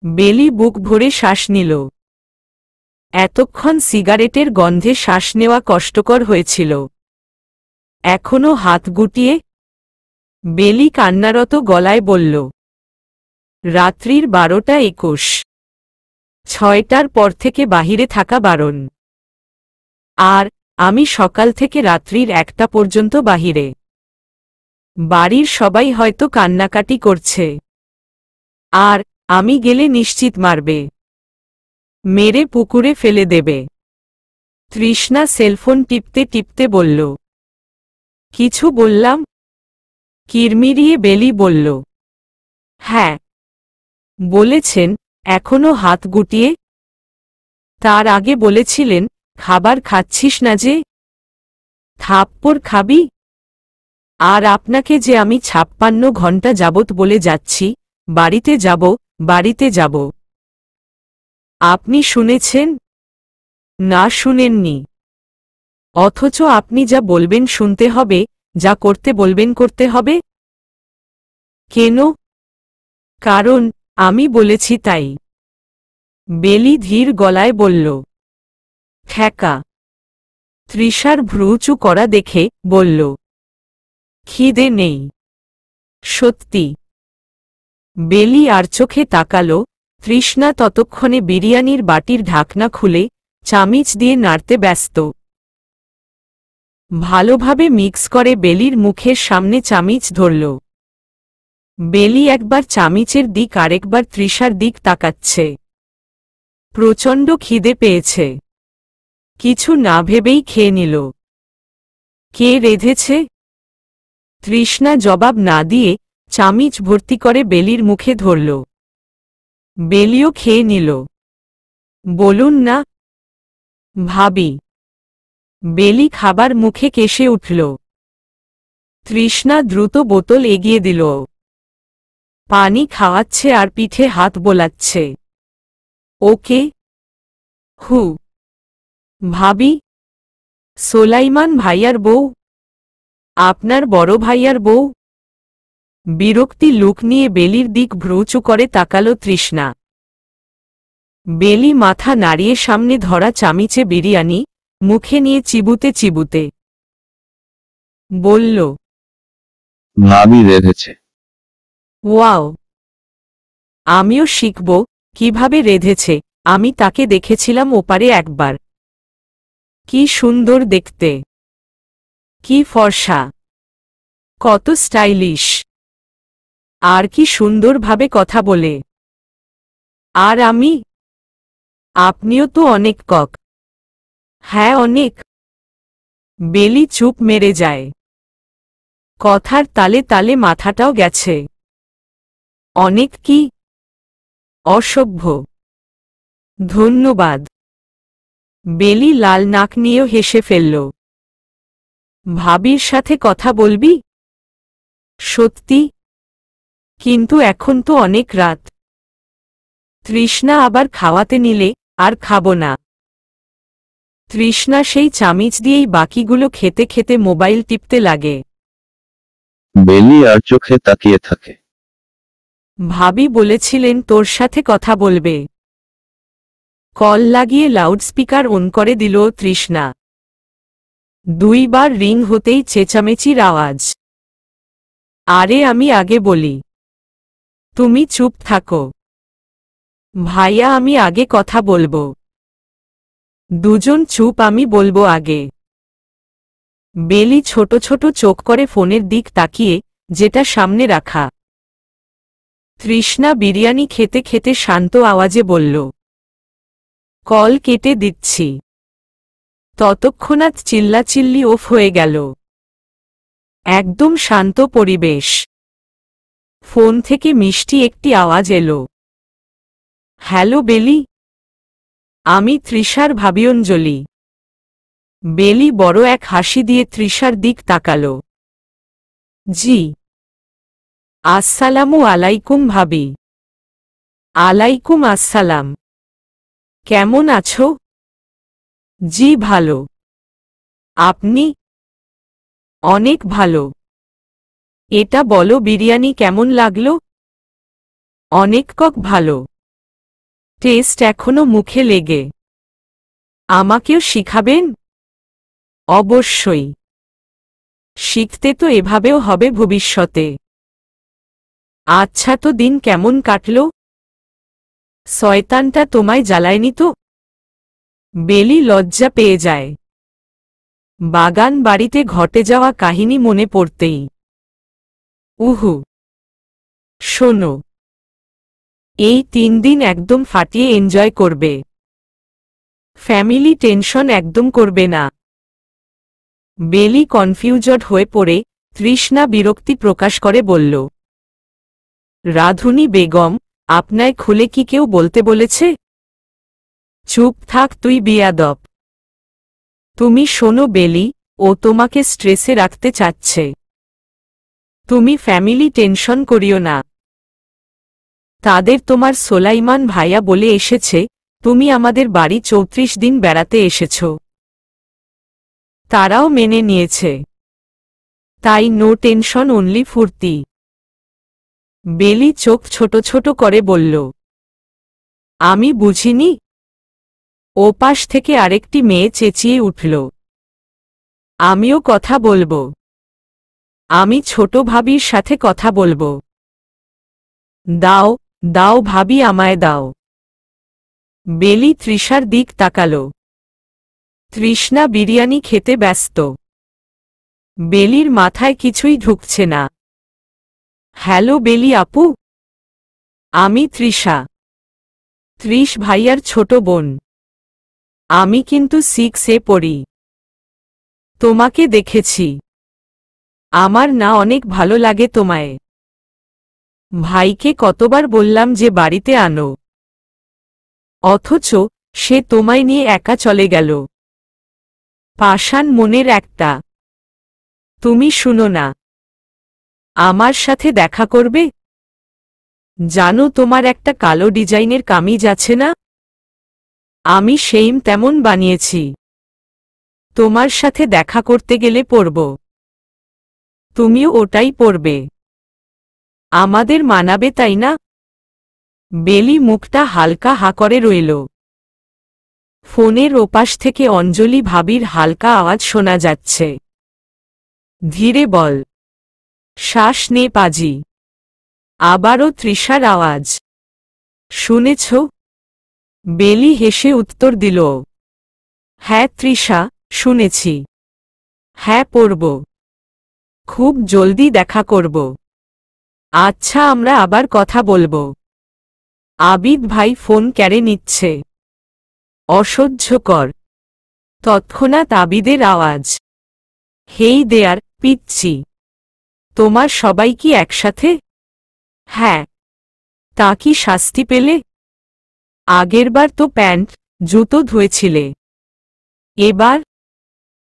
বেলি বুক ভরে শ্বাস নিল। এতক্ষণ সিগারেটের গন্ধে শ্বাস নেওয়া কষ্টকর হয়েছিল। এখনো হাত গুটিয়ে? বেলি কান্নারত গলায় বলল। রাত্রির 12:21। 6টার পর থেকে বাহিরে থাকা বারণ। আর আমি সকাল থেকে রাত্রির 1টা পর্যন্ত বাহিরে। বাড়ির সবাই হয়তো কান্নাকাটি করছে। আর আমি গেলে নিশ্চিত মারবে। মেরে পুকুরে ফেলে দেবে। তৃষ্ণা সেলফোন টিপতে টিপতে বলল। কিছু বললাম? কিরমিরিয়ে বেলি বলল। হ্যাঁ। বলেছেন এখনো হাত গুটিয়ে? তার আগে বলেছিলেন খাবার খাচ্ছিস না যে? থাপ্পড় খাবি? আর আপনাকে যে আমি 56 ঘন্টা যাবত বলে যাচ্ছি বাড়িতে যাব, বাড়িতে যাব। আপনি শুনেছেন? না, শুনেননি। অথচ আপনি যা বলবেন শুনতে হবে, যা করতে বলবেন করতে হবে। কেন? কারণ আমি বলেছি তাই। বেলি ধীর গলায় বলল। ঠেকা। তৃষার ভ্রু উঁচু করা দেখে বলল। খিদে নেই। সত্যি। বেলি আর চোখে তাকালো। তৃষ্ণা ততক্ষণে বিরিয়ানির বাটির ঢাকনা খুলে চামিচ দিয়ে নাড়তে ব্যস্ত। ভালোভাবে মিক্স করে বেলির মুখের সামনে চামিচ ধরল। বেলি একবার চামিচের দিক আরেকবার তৃষার দিক তাকাচ্ছে। প্রচণ্ড খিদে পেয়েছে। কিছু না ভেবেই খেয়ে নিল। কে রেঁধেছে? তৃষ্ণা জবাব না দিয়ে চামিচ ভর্তি করে বেলির মুখে ধরল। বেলিও খেয়ে নিল। বলুন না। ভাবি। বেলি খাবার মুখে কেশে উঠল। তৃষ্ণা দ্রুত বোতল এগিয়ে দিল। পানি খাওয়াচ্ছে আর পিঠে হাত বোলাচ্ছে। ওকে। হু। ভাবি? সোলাইমান ভাইয়ার বউ? আপনার বড় ভাইয়ার বউ? বিরক্তি লুক নিয়ে বেলির দিক ভ্রুচু করে তাকালো তৃষ্ণা। বেলি মাথা নাড়িয়ে সামনে ধরা চামিচে বিরিয়ানি মুখে নিয়ে চিবুতে চিবুতে বলল। ভাবি রেঁধেছে। ওয়াও। আমিও শিখব কিভাবে রেঁধেছে। আমি তাকে দেখেছিলাম ওপারে একবার। কি সুন্দর দেখতে। কি ফর্সা। কত স্টাইলিশ। আর কি সুন্দরভাবে কথা বলে। আর আমি? আপনিও তো অনেক কক। হ্যাঁ, অনেক। বেলি চুপ মেরে যায়। কথার তালে তালে মাথাটাও গেছে। অনেক কি? অসভ্য। ধন্যবাদ। বেলি লাল নাক নিয়েও হেসে ফেলল। ভাবির সাথে কথা বলবি? সত্যি? কিন্তু এখন তো অনেক রাত। তৃষ্ণা আবার খাওয়াতে নিলে আর খাবো না। তৃষ্ণা সেই চামিচ দিয়েই বাকিগুলো খেতে খেতে মোবাইল টিপতে লাগে। বেলি আর চোখে তাকিয়ে থাকে। ভাবি বলেছিলেন তোর সাথে কথা বলবে। কল লাগিয়ে লাউডস্পিকার অন করে দিল তৃষ্ণা। 2 বার রিং হতেই চেঁচামেচির আওয়াজ। আরে আমি আগে বলি। তুমি চুপ থাকো। ভাইয়া আমি আগে কথা বলবো। দুজন চুপ, আমি বলবো আগে। বেলি ছোট ছোট চোখ করে ফোনের দিক তাকিয়ে, যেটা সামনে রাখা। তৃষ্ণা বিরিয়ানি খেতে খেতে শান্ত আওয়াজে বলল। কল কেটে দিচ্ছি। ততক্ষণাৎ চিল্লাচিল্লি অফ হয়ে গেল। একদম শান্ত পরিবেশ। ফোন থেকে মিষ্টি একটি আওয়াজ এলো। হ্যালো বেলি, আমি তৃষার ভাবি অঞ্জলি। বেলি বড় এক হাসি দিয়ে তৃষার দিক তাকালো। জি, আসসালামু আলাইকুম ভাবি। আলাইকুম আসসালাম। কেমন আছো? জি ভালো। আপনি? অনেক ভালো। এটা বলো, বিরিয়ানি কেমন লাগলো? অনেক ভালো। টেস্ট এখনো মুখে লেগে। আমাকেও শিখাবেন? অবশ্যই। শিখতে তো এভাবেও হবে ভবিষ্যতে। আচ্ছা, তো দিন কেমন কাটলো? শয়তানটা তোমায় জ্বালায়নি তো? বেলি লজ্জা পেয়ে যায় বাগান বাড়িতে ঘটে যাওয়া কাহিনী মনে পড়তেই। উহু, শোনো, এই 3 দিন একদম ফাটিয়ে এনজয় করবে। ফ্যামিলি টেনশন একদম করবে না। বেলি কনফিউজড হয়ে পড়ে তৃষ্ণা বিরক্তি প্রকাশ করে বলল, রাধুনী বেগম, আপনায় খুলে কি কেউ বলতে বলেছে? চুপ থাক তুই বিয়াদব। তুমি শোনো বেলি, ও তোমাকে স্ট্রেসে রাখতে চাচ্ছে। তুমি ফ্যামিলি টেনশন করিও না। তাদের তোমার সোলাইমান ভাইয়া বলে এসেছে তুমি আমাদের বাড়ি 34 দিন বেড়াতে এসেছ। তারাও মেনে নিয়েছে। তাই নো টেনশন, অনলি ফুর্তি। বেলি চোখ ছোট ছোট করে বলল, আমি বুঝিনি। ওপাশ থেকে আরেকটি মেয়ে চেঁচিয়ে উঠল, আমিও কথা বলবো। আমি ছোট ভাবির সাথে কথা বলবো। দাও দাও ভাবি, আমায় দাও। বেলি তৃষার দিক তাকালো। তৃষ্ণা বিরিয়ানি খেতে ব্যস্ত। বেলির মাথায় কিছুই ঢুকছে না। হ্যালো বেলি আপু, আমি তৃষা, ত্রিশ ভাইয়ার ছোট বোন। আমি কিন্তু 6 পড়ি। তোমাকে দেখেছি। আমার না অনেক ভালো লাগে তোমায়। ভাইকে কতবার বললাম যে বাড়িতে আনো, অথচ সে তোমায় নিয়ে একা চলে গেল। পাষাণ মনের একটা। তুমি শুনো না, আমার সাথে দেখা করবে? জানো তোমার একটা কালো ডিজাইনের কামিজ আছে না? আমি সেইম তেমন বানিয়েছি। তোমার সাথে দেখা করতে গেলে পরব। তুমিও ওটাই পরবে। আমাদের মানাবে তাই না? বেলি মুখটা হালকা হা করে রইল। ফোনের ওপাশ থেকে অঞ্জলি ভাবির হালকা আওয়াজ শোনা যাচ্ছে, ধীরে বল, শ্বাস নে পাজি। আবারও তৃষার আওয়াজ, শুনেছ? বেলি হেসে উত্তর দিল, হ্যাঁ তৃষা, শুনেছি। হ্যাঁ পড়ব। খুব জলদি দেখা করব। আচ্ছা, আমরা আবার কথা বলবো। আবিদ ভাই ফোন কেড়ে নিচ্ছে। অসহ্যকর। তৎক্ষণাৎ আবিদের আওয়াজ, হেই দেয়ার পিচ্চি, তোমার সবাই কি একসাথে? হ্যাঁ। তা কি শাস্তি পেলে? আগেরবার তো প্যান্ট জুতো ধুয়েছিলে। এবার?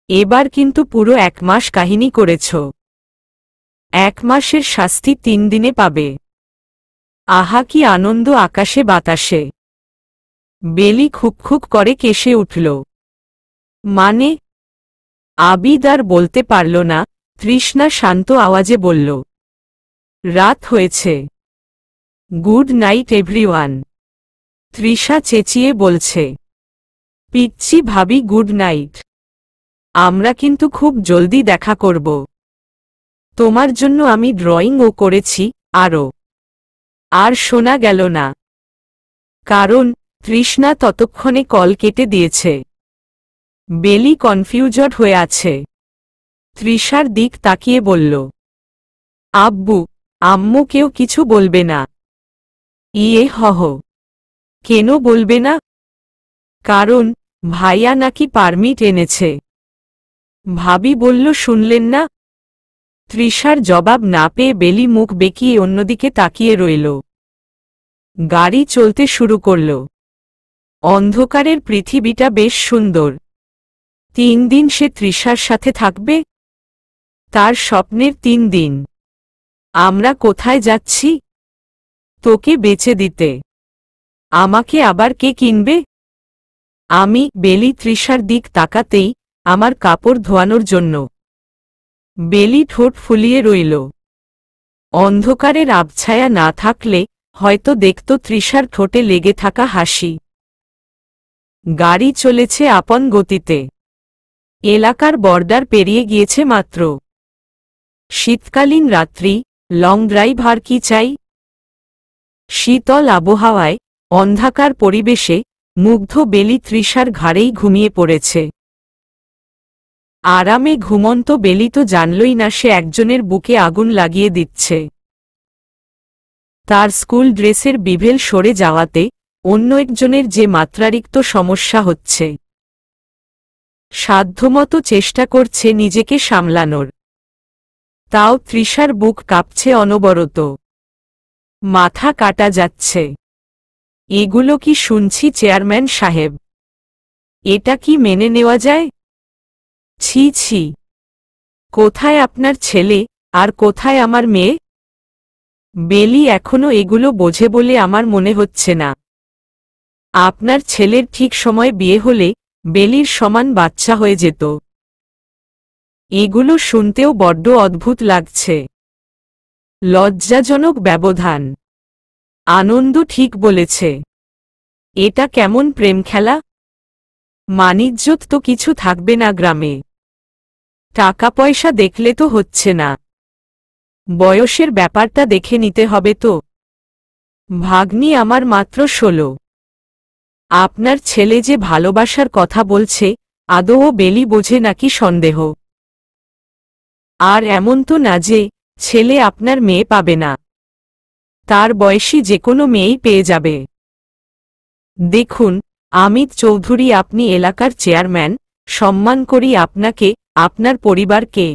এবার কিন্তু পুরো 1 মাস কাহিনী করেছ। 1 মাসের শাস্তি 3 দিনে পাবে। আহা কি আনন্দ আকাশে বাতাসে। বেলি খুক করে কেসে উঠল। মানে? আবিদ আর বলতে পারল না। তৃষ্ণা শান্ত আওয়াজে বলল, রাত হয়েছে। Good night everyone. তৃষা চেঁচিয়ে বলছে, পিচ্চি ভাবি গুড নাইট। আমরা কিন্তু খুব জলদি দেখা করব। তোমার জন্য আমি ড্রয়িংও করেছি। আর শোনা গেল না, কারণ তৃষ্ণা ততক্ষণে কল কেটে দিয়েছে। বেলি কনফিউজড হয়ে আছে। তৃষার দিক তাকিয়ে বলল, আব্বু আম্মু কেউ কিছু বলবে না? ইয়ে হহ, কেন বলবে না? কারণ ভাইয়া নাকি পারমিট এনেছে। ভাবি বলল, শুনলেন না? তৃষার জবাব না পেয়ে বেলি মুখ বেঁকিয়ে অন্যদিকে তাকিয়ে রইল। গাড়ি চলতে শুরু করল। অন্ধকারের পৃথিবীটা বেশ সুন্দর। 3 দিন সে তৃষার সাথে থাকবে। তার স্বপ্নের 3 দিন। আমরা কোথায় যাচ্ছি? তোকে বেচে দিতে। আমাকে আবার কে কিনবে? আমি। বেলি তৃষার দিক তাকাতেই, আমার কাপড় ধোয়ানোর জন্য। বেলি ঠোঁট ফুলিয়ে রইল। অন্ধকারের আবছায়া না থাকলে হয়তো দেখত তৃষার ঠোঁটে লেগে থাকা হাসি। গাড়ি চলেছে আপন গতিতে। এলাকার বর্ডার পেরিয়ে গিয়েছে মাত্র। শীতকালীন রাত্রি, লং ড্রাইভ, আর কি চাই? শীতল আবহাওয়ায়, অন্ধকার পরিবেশে মুগ্ধ বেলি তৃষার ঘাড়েই ঘুমিয়ে পড়েছে। আরামে ঘুমন্ত বেলি তো জানলই না সে একজনের বুকে আগুন লাগিয়ে দিচ্ছে। তার স্কুল ড্রেসের বিভেল সরে যাওয়াতে অন্য একজনের যে মাত্রাতিরিক্ত সমস্যা হচ্ছে। সাধ্যমতো চেষ্টা করছে নিজেকে সামলানোর। তাও তৃষার বুক কাঁপছে অনবরত। মাথা কাটা যাচ্ছে। এগুলো কি শুনছি চেয়ারম্যান সাহেব? এটা কি মেনে নেওয়া যায়? ছি ছি। কোথায় আপনার ছেলে, আর কোথায় আমার মেয়ে? বেলি এখনো এগুলো বোঝে বলে আমার মনে হচ্ছে না। আপনার ছেলের ঠিক সময় বিয়ে হলে বেলির সমান বাচ্চা হয়ে যেত। এগুলো শুনতেও বড্ড অদ্ভুত লাগছে। লজ্জাজনক ব্যবধান। আনন্দ ঠিক বলেছে। এটা কেমন প্রেম খেলা? মানিজ্যত তো কিছু থাকবে না গ্রামে। টাকা পয়সা দেখলে তো হচ্ছে না। বয়সের ব্যাপারটা দেখে নিতে হবে তো। ভাগ্নি আমার মাত্র 16। আপনার ছেলে যে ভালোবাসার কথা বলছে, আদৌ বেলি বোঝে নাকি সন্দেহ? আর এমন তো না যে ছেলে আপনার মেয়ে পাবে না। তার বয়সী যে কোনো মেয়েই পেয়ে যাবে। দেখুন অমিত চৌধুরী, আপনি এলাকার চেয়ারম্যান, সম্মান করি আপনাকে, আপনার পরিবারকে।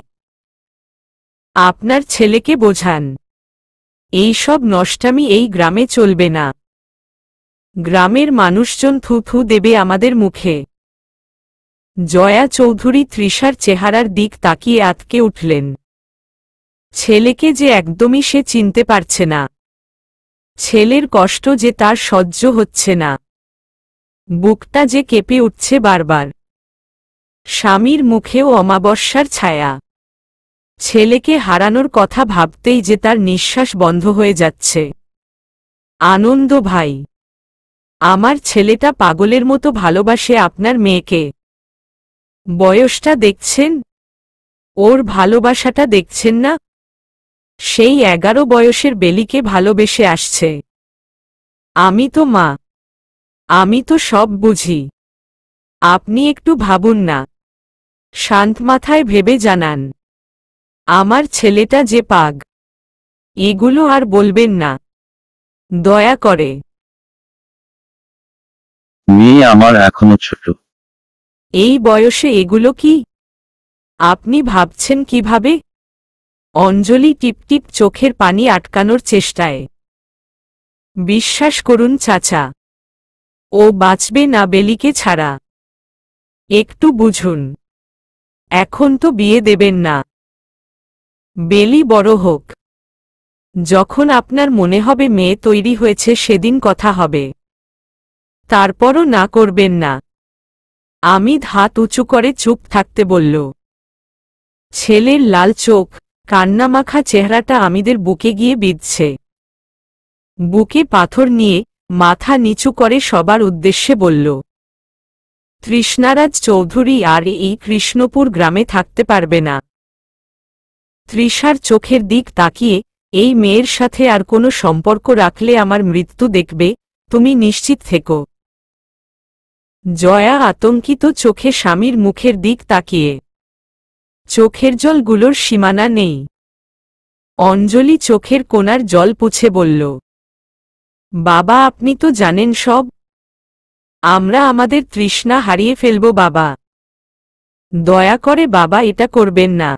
আপনার ছেলেকে বোঝান। এই সব নষ্টামি এই গ্রামে চলবে না। গ্রামের মানুষজন থু থু দেবে আমাদের মুখে। জয়া চৌধুরী তৃষার চেহারার দিক তাকিয়ে আঁতকে উঠলেন। ছেলেকে যে একদমই সে চিনতে পারছে না। ছেলের কষ্ট যে তার সহ্য হচ্ছে না। বুকটা যে কেঁপে উঠছে বারবার। স্বামীর মুখেও অমাবস্যার ছায়া। ছেলেকে হারানোর কথা ভাবতেই যে তার নিঃশ্বাস বন্ধ হয়ে যাচ্ছে। আনন্দ ভাই, আমার ছেলেটা পাগলের মতো ভালোবাসে আপনার মেয়েকে। বয়সটা দেখছেন? ওর ভালোবাসাটা দেখছেন না? সেই 11 বয়সের বেলিকে ভালোবেসে আসছে। আমি তো মা। আমি তো সব বুঝি। আপনি একটু ভাবুন না। শান্ত মাথায় ভেবে জানান। আমার ছেলেটা যে পাগ। এগুলো আর বলবেন না, দয়া করে। মেয়ে আমার এখনো ছোট। এই বয়সে এগুলো কি? আপনি ভাবছেন কিভাবে? অঞ্জলি টিপটিপ চোখের পানি আটকানোর চেষ্টায়। বিশ্বাস করুন চাচা, ও বাঁচবে না বেলিকে ছাড়া। একটু বুঝুন। এখন তো বিয়ে দেবেন না। বেলি বড় হোক। যখন আপনার মনে হবে মেয়ে তৈরি হয়েছে সেদিন কথা হবে। তারপরও না করবেন না। অমিত হাত উঁচু করে চুপ থাকতে বলল। ছেলের লাল চোখ, কান্নামাখা চেহারাটা আমিদের বুকে গিয়ে বিঁধছে। বুকে পাথর নিয়ে মাথা নিচু করে সবার উদ্দেশ্যে বলল, তৃষ্ণারাজ চৌধুরী আর এই কৃষ্ণপুর গ্রামে থাকতে পারবে না। তৃষার চোখের দিক তাকিয়ে, এই মেয়ের সাথে আর কোনো সম্পর্ক রাখলে আমার মৃত্যু দেখবে, তুমি নিশ্চিত থেকো। জয়া আতঙ্কিত চোখে স্বামীর মুখের দিক তাকিয়ে। চোখের জলগুলোর সীমানা নেই। অঞ্জলি চোখের কোণার জল পুছে বলল, বাবা আপনি তো জানেন সব। আমরা আমাদের তৃষ্ণা হারিয়ে ফেলব বাবা। দয়া করে বাবা এটা করবেন না।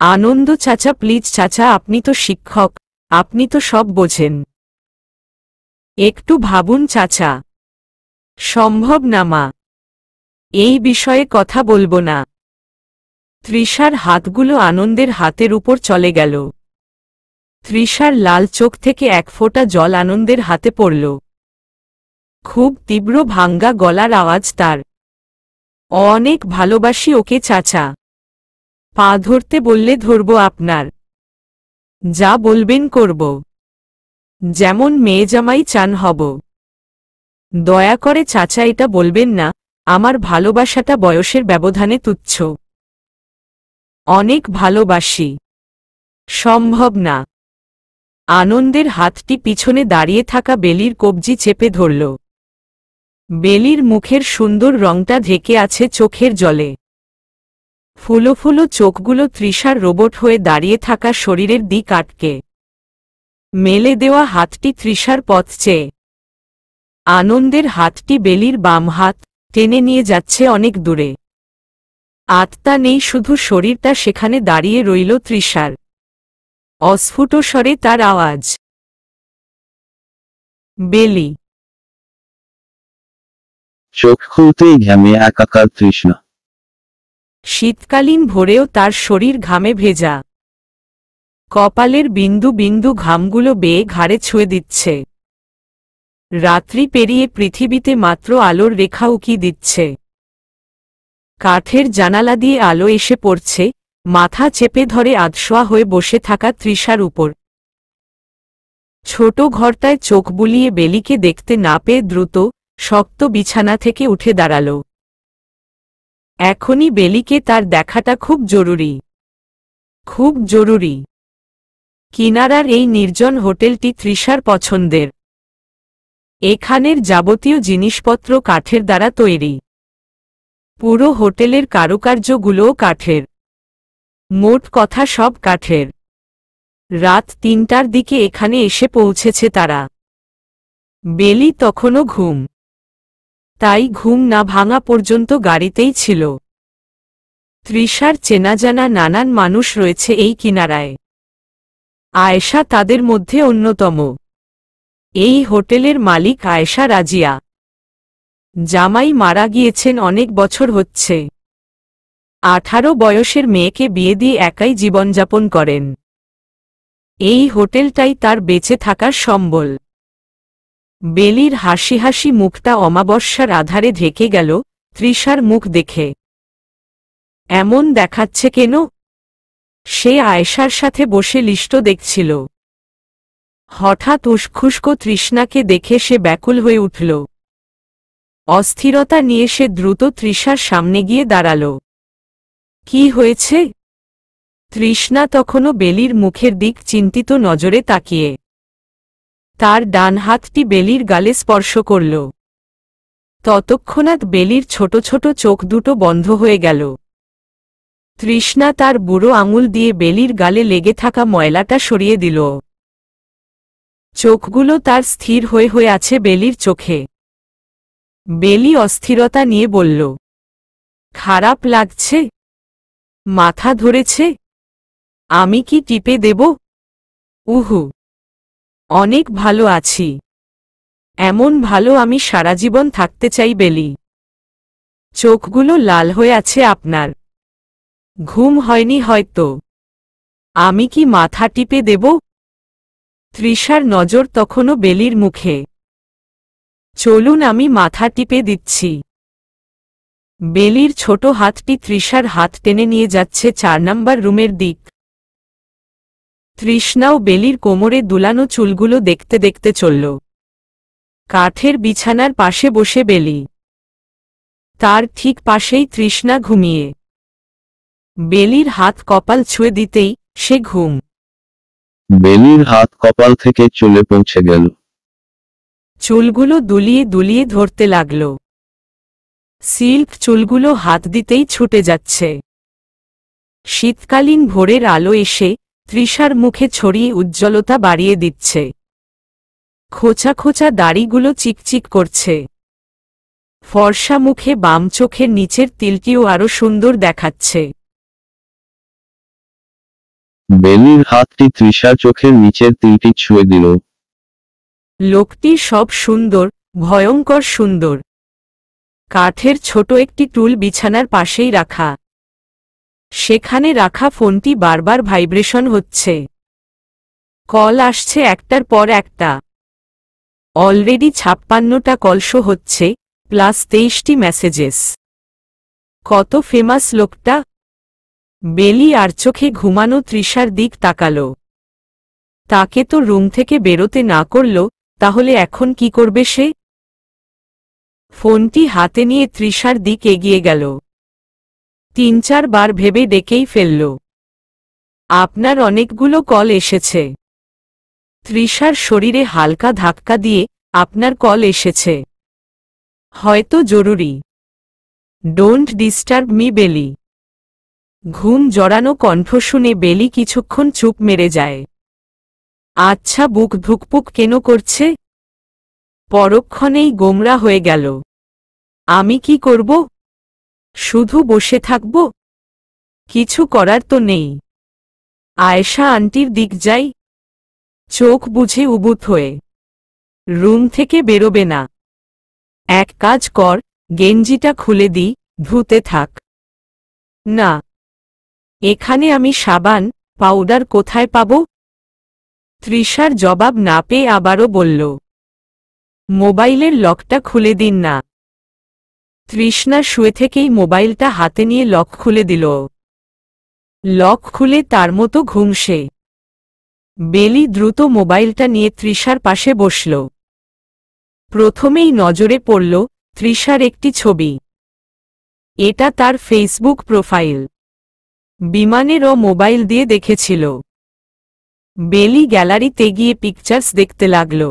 আনন্দ চাচা প্লিজ চাচা, আপনি তো শিক্ষক, আপনি তো সব বোঝেন। একটু ভাবুন চাচা। সম্ভব না মা, এই বিষয়ে কথা বলবো না। তৃষার হাতগুলো আনন্দের হাতের উপর চলে গেল। তৃষার লাল চোখ থেকে এক ফোঁটা জল আনন্দের হাতে পড়ল। খুব তীব্র ভাঙ্গা গলার আওয়াজ তার। অনেক ভালোবাসি ওকে চাচা। পা ধরতে বললে ধরব আপনার, যা বলবেন করব, যেমন মেয়ে জামাই চান হব। দয়া করে চাচা এটা বলবেন না, আমার ভালোবাসাটা বয়সের ব্যবধানে তুচ্ছ। অনেক ভালোবাসি। সম্ভব না। আনন্দের হাতটি পিছনে দাঁড়িয়ে থাকা বেলির কবজি চেপে ধরল। বেলির মুখের সুন্দর রংটা ঢেকে আছে চোখের জলে। ফুলো ফুলো চোখগুলো তৃষার রোবট হয়ে দাঁড়িয়ে থাকা শরীরের দিক আটকে। মেলে দেওয়া হাতটি তৃষার পথ চেয়ে। আনন্দের হাতটি বেলির বাম হাত টেনে নিয়ে যাচ্ছে অনেক দূরে। আত্মা নেই, শুধু শরীরটা সেখানে দাঁড়িয়ে রইল তৃষার। অস্ফুট স্বরে তার আওয়াজ, বেলি। চোখ খুলতেই ঘামে একাকার তৃষ্ণা। শীতকালীন ভোরেও তার শরীর ঘামে ভেজা। কপালের বিন্দু বিন্দু ঘামগুলো বেয়ে ঘাড়ে ছুঁয়ে দিচ্ছে। রাত্রি পেরিয়ে পৃথিবীতে মাত্র আলোর রেখা উকি দিচ্ছে। কাঠের জানালা দিয়ে আলো এসে পড়ছে, মাথা চেপে ধরে আধশোয়া হয়ে বসে থাকা তৃষার উপর। ছোট ঘরটায় চোখ বুলিয়ে বেলিকে দেখতে না পেয়ে দ্রুত শক্ত বিছানা থেকে উঠে দাঁড়াল। এখনই বেলিকে তার দেখাটা খুব জরুরি, খুব জরুরি। কিনারার এই নির্জন হোটেলটি তৃষার পছন্দের। এখানের যাবতীয় জিনিসপত্র কাঠের দ্বারা তৈরি। পুরো হোটেলের কারুকার্যগুলোও কাঠের। মোট কথা সব কাঠের। রাত ৩টার দিকে এখানে এসে পৌঁছেছে তারা। বেলি তখনও ঘুম, তাই ঘুম না ভাঙা পর্যন্ত গাড়িতেই ছিল। তৃষার চেনাজানা নানান মানুষ রয়েছে এই কিনারায়। আয়েশা তাদের মধ্যে অন্যতম। এই হোটেলের মালিক আয়েশা রাজিয়া। জামাই মারা গিয়েছেন অনেক বছর হচ্ছে। 18 বয়সের মেয়েকে বিয়ে দিয়ে একাই জীবনযাপন করেন। এই হোটেলটাই তার বেঁচে থাকার সম্বল। বেলির হাসি হাসি মুখটা অমাবস্যার আধারে ঢেকে গেল তৃষার মুখ দেখে। এমন দেখাচ্ছে কেন? সে আয়েশার সাথে বসে লিস্ট দেখছিল। হঠাৎ উস্খুস্ক তৃষ্ণাকে দেখে সে ব্যাকুল হয়ে উঠল। অস্থিরতা নিয়ে সে দ্রুত তৃষার সামনে গিয়ে দাঁড়াল। কি হয়েছে? তৃষ্ণা তখনও বেলির মুখের দিক চিন্তিত নজরে তাকিয়ে। তার ডান হাতটি বেলির গালে স্পর্শ করল। ততক্ষণাৎ বেলির ছোট ছোট চোখ দুটো বন্ধ হয়ে গেল। তৃষ্ণা তার বুড়ো আঙুল দিয়ে বেলির গালে লেগে থাকা ময়লাটা সরিয়ে দিল। চোখগুলো তার স্থির হয়ে হয়ে আছে বেলির চোখে। বেলি অস্থিরতা নিয়ে বলল, খারাপ লাগছে? মাথা ধরেছে? আমি কি টিপে দেব? উহু, অনেক ভালো আছি। এমন ভালো আমি সারা জীবন থাকতে চাই বেলি। চোখগুলো লাল হয়ে আছে আপনার। ঘুম হয়নি হয়তো। আমি কি মাথা টিপে দেব? তৃষার নজর তখনও বেলির মুখে। চলুন আমি মাথা টিপে দিচ্ছি। বেলির ছোট হাতটি তৃষার হাত টেনে নিয়ে যাচ্ছে 4 নম্বর রুমের দিক। তৃষ্ণাও বেলির কোমরে দুলানো চুলগুলো দেখতে দেখতে চলল। কাঠের বিছানার পাশে বসে বেলি। তার ঠিক পাশেই তৃষ্ণা ঘুমিয়ে। বেলির হাত কপাল ছুঁয়ে দিতেই সে ঘুম। বেলির হাত কপাল থেকে চলে পৌঁছে গেল। চুলগুলো দুলিয়ে দুলিয়ে ধরতে লাগল। সিল্ক চুলগুলো হাত দিতেই ছুটে যাচ্ছে। শীতকালীন ভোরের আলো এসে তৃষার মুখে ছড়িয়ে উজ্জ্বলতা বাড়িয়ে দিচ্ছে। খোঁচা খোঁচা দাড়িগুলো চিকচিক করছে। ফর্সা মুখে বাম চোখের নিচের তিলটিও আরো সুন্দর দেখাচ্ছে। বেলির হাতটি তৃষার চোখের নিচের তিলটি ছুঁয়ে দিল। লোকটি সব সুন্দর, ভয়ঙ্কর সুন্দর। কাঠের ছোট একটি টুল বিছানার পাশেই রাখা। সেখানে রাখা ফোনটি বারবার ভাইব্রেশন হচ্ছে। কল আসছে একটার পর একটা। অলরেডি 56টা কল শো হচ্ছে, প্লাস 23টি মেসেজেস। কত ফেমাস লোকটা। বেলি আর চোখে ঘুমানো তৃষার দিক তাকালো। তাকে তো রুম থেকে বেরোতে না করল, তাহলে এখন কি করবে সে? ফোনটি হাতে নিয়ে তৃষার দিক এগিয়ে গেল। 3-4 বার ভেবে ডেকেই ফেলল। আপনার অনেকগুলো কল এসেছে। তৃষার শরীরে হালকা ধাক্কা দিয়ে, আপনার কল এসেছে। হয়তো জরুরি। ডোন্ট ডিস্টার্ব মি বেলি। ঘুম জড়ানো কণ্ঠ শুনে বেলি কিছুক্ষণ চুপ মেরে যায়। আচ্ছা, বুক ধুকপুক কেন করছে? পরক্ষণেই গোমরা হয়ে গেল। আমি কি করব? শুধু বসে থাকব? কিছু করার তো নেই। আয়েশা আন্টির দিক যাই। চোখ বুঝে উবুথ হয়ে রুম থেকে বেরোবে না। এক কাজ কর, গেঞ্জিটা খুলে দি, ধুতে থাক। না, এখানে আমি সাবান, পাউডার কোথায় পাব? তৃষার জবাব না পেয়ে আবারও বলল, মোবাইলের লকটা খুলে দিন না। তৃষ্ণা শুয়ে থেকেই মোবাইলটা হাতে নিয়ে লক খুলে দিল। লক খুলে তার মতো ঘুমসে। বেলি দ্রুত মোবাইলটা নিয়ে তৃষার পাশে বসল। প্রথমেই নজরে পড়ল তৃষার একটি ছবি। এটা তার ফেসবুক প্রোফাইল। বিমানেরও মোবাইল দিয়ে দেখেছিল। বেলি গ্যালারিতে গিয়ে পিকচার্স দেখতে লাগল।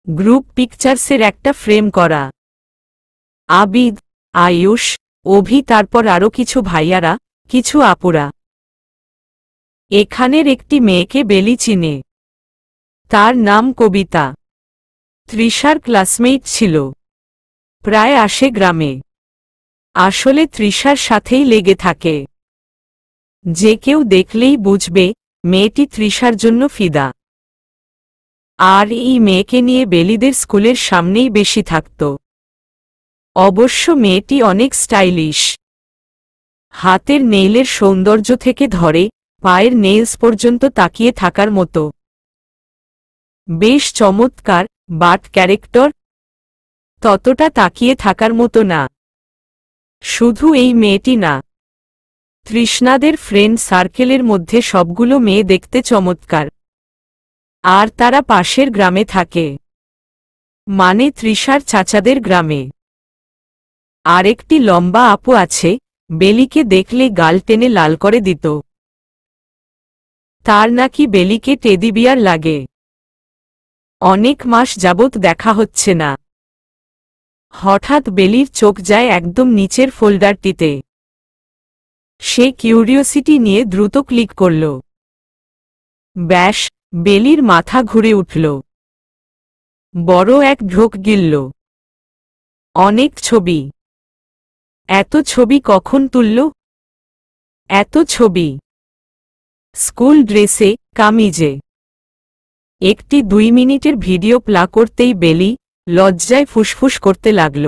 গ্রুপ পিকচার্সের একটা ফ্রেম করা। আবিদ, আয়ুষ, অভি, তারপর আরও কিছু ভাইয়ারা, কিছু আপুরা। এখানের একটি মেয়েকে বেলি চিনে। তার নাম কবিতা। তৃষার ক্লাসমেট ছিল। প্রায় আসে গ্রামে। আসলে তৃষার সাথেই লেগে থাকে। যে কেউ দেখলেই বুঝবে মেয়েটি তৃষার জন্য ফিদা। আর এই মেয়েকে নিয়ে বেলিদের স্কুলের সামনেই বেশি থাকত। অবশ্য মেয়েটি অনেক স্টাইলিশ। হাতের নেইলের সৌন্দর্য থেকে ধরে পায়ের নেইলস পর্যন্ত তাকিয়ে থাকার মতো। বেশ চমৎকার, বাট ক্যারেক্টার ততটা তাকিয়ে থাকার মতো না। শুধু এই মেয়েটি না, তৃষ্ণাদের ফ্রেন্ড সার্কেলের মধ্যে সবগুলো মেয়ে দেখতে চমৎকার। আর তারা পাশের গ্রামে থাকে, মানে তৃষার চাচাদের গ্রামে। আরেকটি লম্বা আপু আছে, বেলিকে দেখলে গাল টেনে লাল করে দিত। তার নাকি বেলিকে টেডি বিয়ার লাগে। অনেক মাস যাবৎ দেখা হচ্ছে না। হঠাৎ বেলির চোখ যায় একদম নিচের ফোল্ডারটিতে। সে কিউরিওসিটি নিয়ে দ্রুত ক্লিক করল। ব্যাস, বেলির মাথা ঘুরে উঠল। বড় এক ঢোক গিলল। অনেক ছবি। এত ছবি কখন তুলল? এত ছবি। স্কুল ড্রেসে, কামিজে। একটি 2 মিনিটের ভিডিও প্লা করতেই বেলি লজ্জায় ফুসফুস করতে লাগল।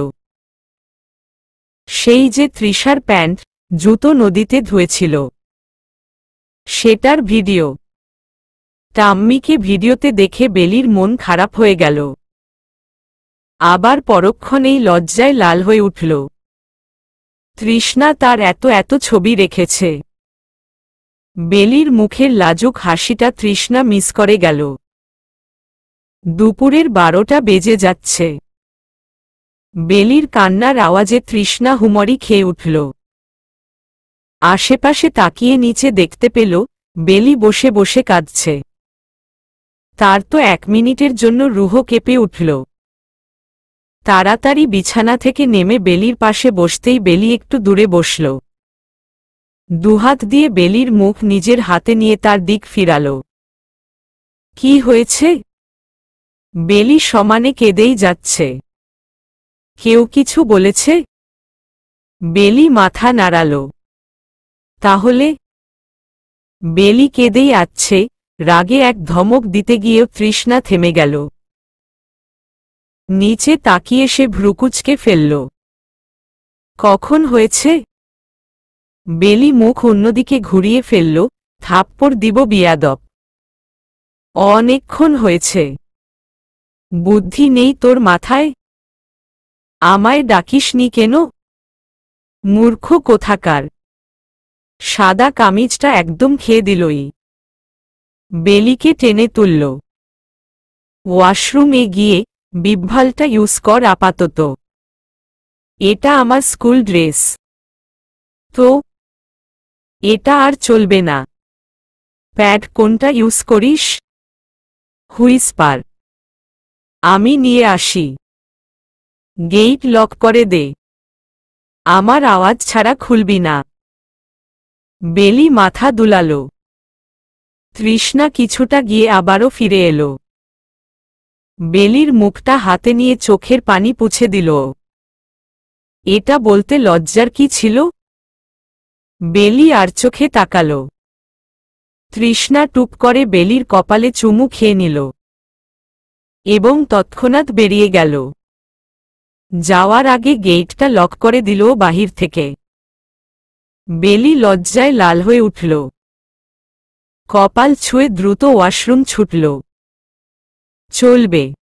সেই যে তৃষার প্যান্ট, জুতো নদীতে ধুয়েছিল, সেটার ভিডিও। টাম্মিকে ভিডিওতে দেখে বেলির মন খারাপ হয়ে গেল। আবার পরক্ষণেই লজ্জায় লাল হয়ে উঠল। তৃষ্ণা তার এত এত ছবি রেখেছে। বেলির মুখের লাজুক হাসিটা তৃষ্ণা মিস করে গেল। দুপুরের 12টা বেজে যাচ্ছে। বেলির কান্নার আওয়াজে তৃষ্ণা হুমড়ি খেয়ে উঠল। আশেপাশে তাকিয়ে নিচে দেখতে পেল বেলি বসে বসে কাঁদছে। তার তো 1 মিনিটের জন্য রুহ কেঁপে উঠল। তাড়াতাড়ি বিছানা থেকে নেমে বেলির পাশে বসতেই বেলি একটু দূরে বসল। দুহাত দিয়ে বেলির মুখ নিজের হাতে নিয়ে তার দিক ফিরাল। কি হয়েছে? বেলি সমানে কেঁদেই যাচ্ছে। কেউ কিছু বলেছে? বেলি মাথা নাড়াল। তাহলে বেলি কেঁদেই যাচ্ছে, রাগে এক ধমক দিতে গিয়েও তৃষ্ণা থেমে গেল। নিচে তাকিয়ে সে ভ্রুকুচকে ফেলল। কখন হয়েছে? বেলি মুখ অন্যদিকে ঘুরিয়ে ফেলল। থাপ্পড় দিব বিয়াদব। অনেকক্ষণ হয়েছে। বুদ্ধি নেই তোর মাথায়? আমায় ডাকিসনি কেন? মূর্খ কোথাকার। সাদা কামিজটা একদম খেয়ে দিলই। বেলিকে টেনে তুলল। ওয়াশরুমে গিয়ে বিভ্ভালটা ইউজ কর আপাতত। এটা আমার স্কুল ড্রেস। তো এটা আর চলবে না। প্যাড কোনটা ইউজ করিস? হুইসপার। আমি নিয়ে আসি। গেট লক করে দে। আমার আওয়াজ ছাড়া খুলবি না। বেলি মাথা দুলাল। তৃষ্ণা কিছুটা গিয়ে আবারও ফিরে এলো। বেলির মুখটা হাতে নিয়ে চোখের পানি পুছে দিল। এটা বলতে লজ্জার কি ছিল? বেলি আর চোখে তাকাল। তৃষ্ণা টুপ করে বেলির কপালে চুমু খেয়ে নিল এবং তৎক্ষণাৎ বেরিয়ে গেল। যাওয়ার আগে গেটটা লক করে দিল বাহির থেকে। বেলি লজ্জায় লাল হয়ে উঠল। কপাল ছুঁয়ে দ্রুত ওয়াশরুম ছুটল। চলবে।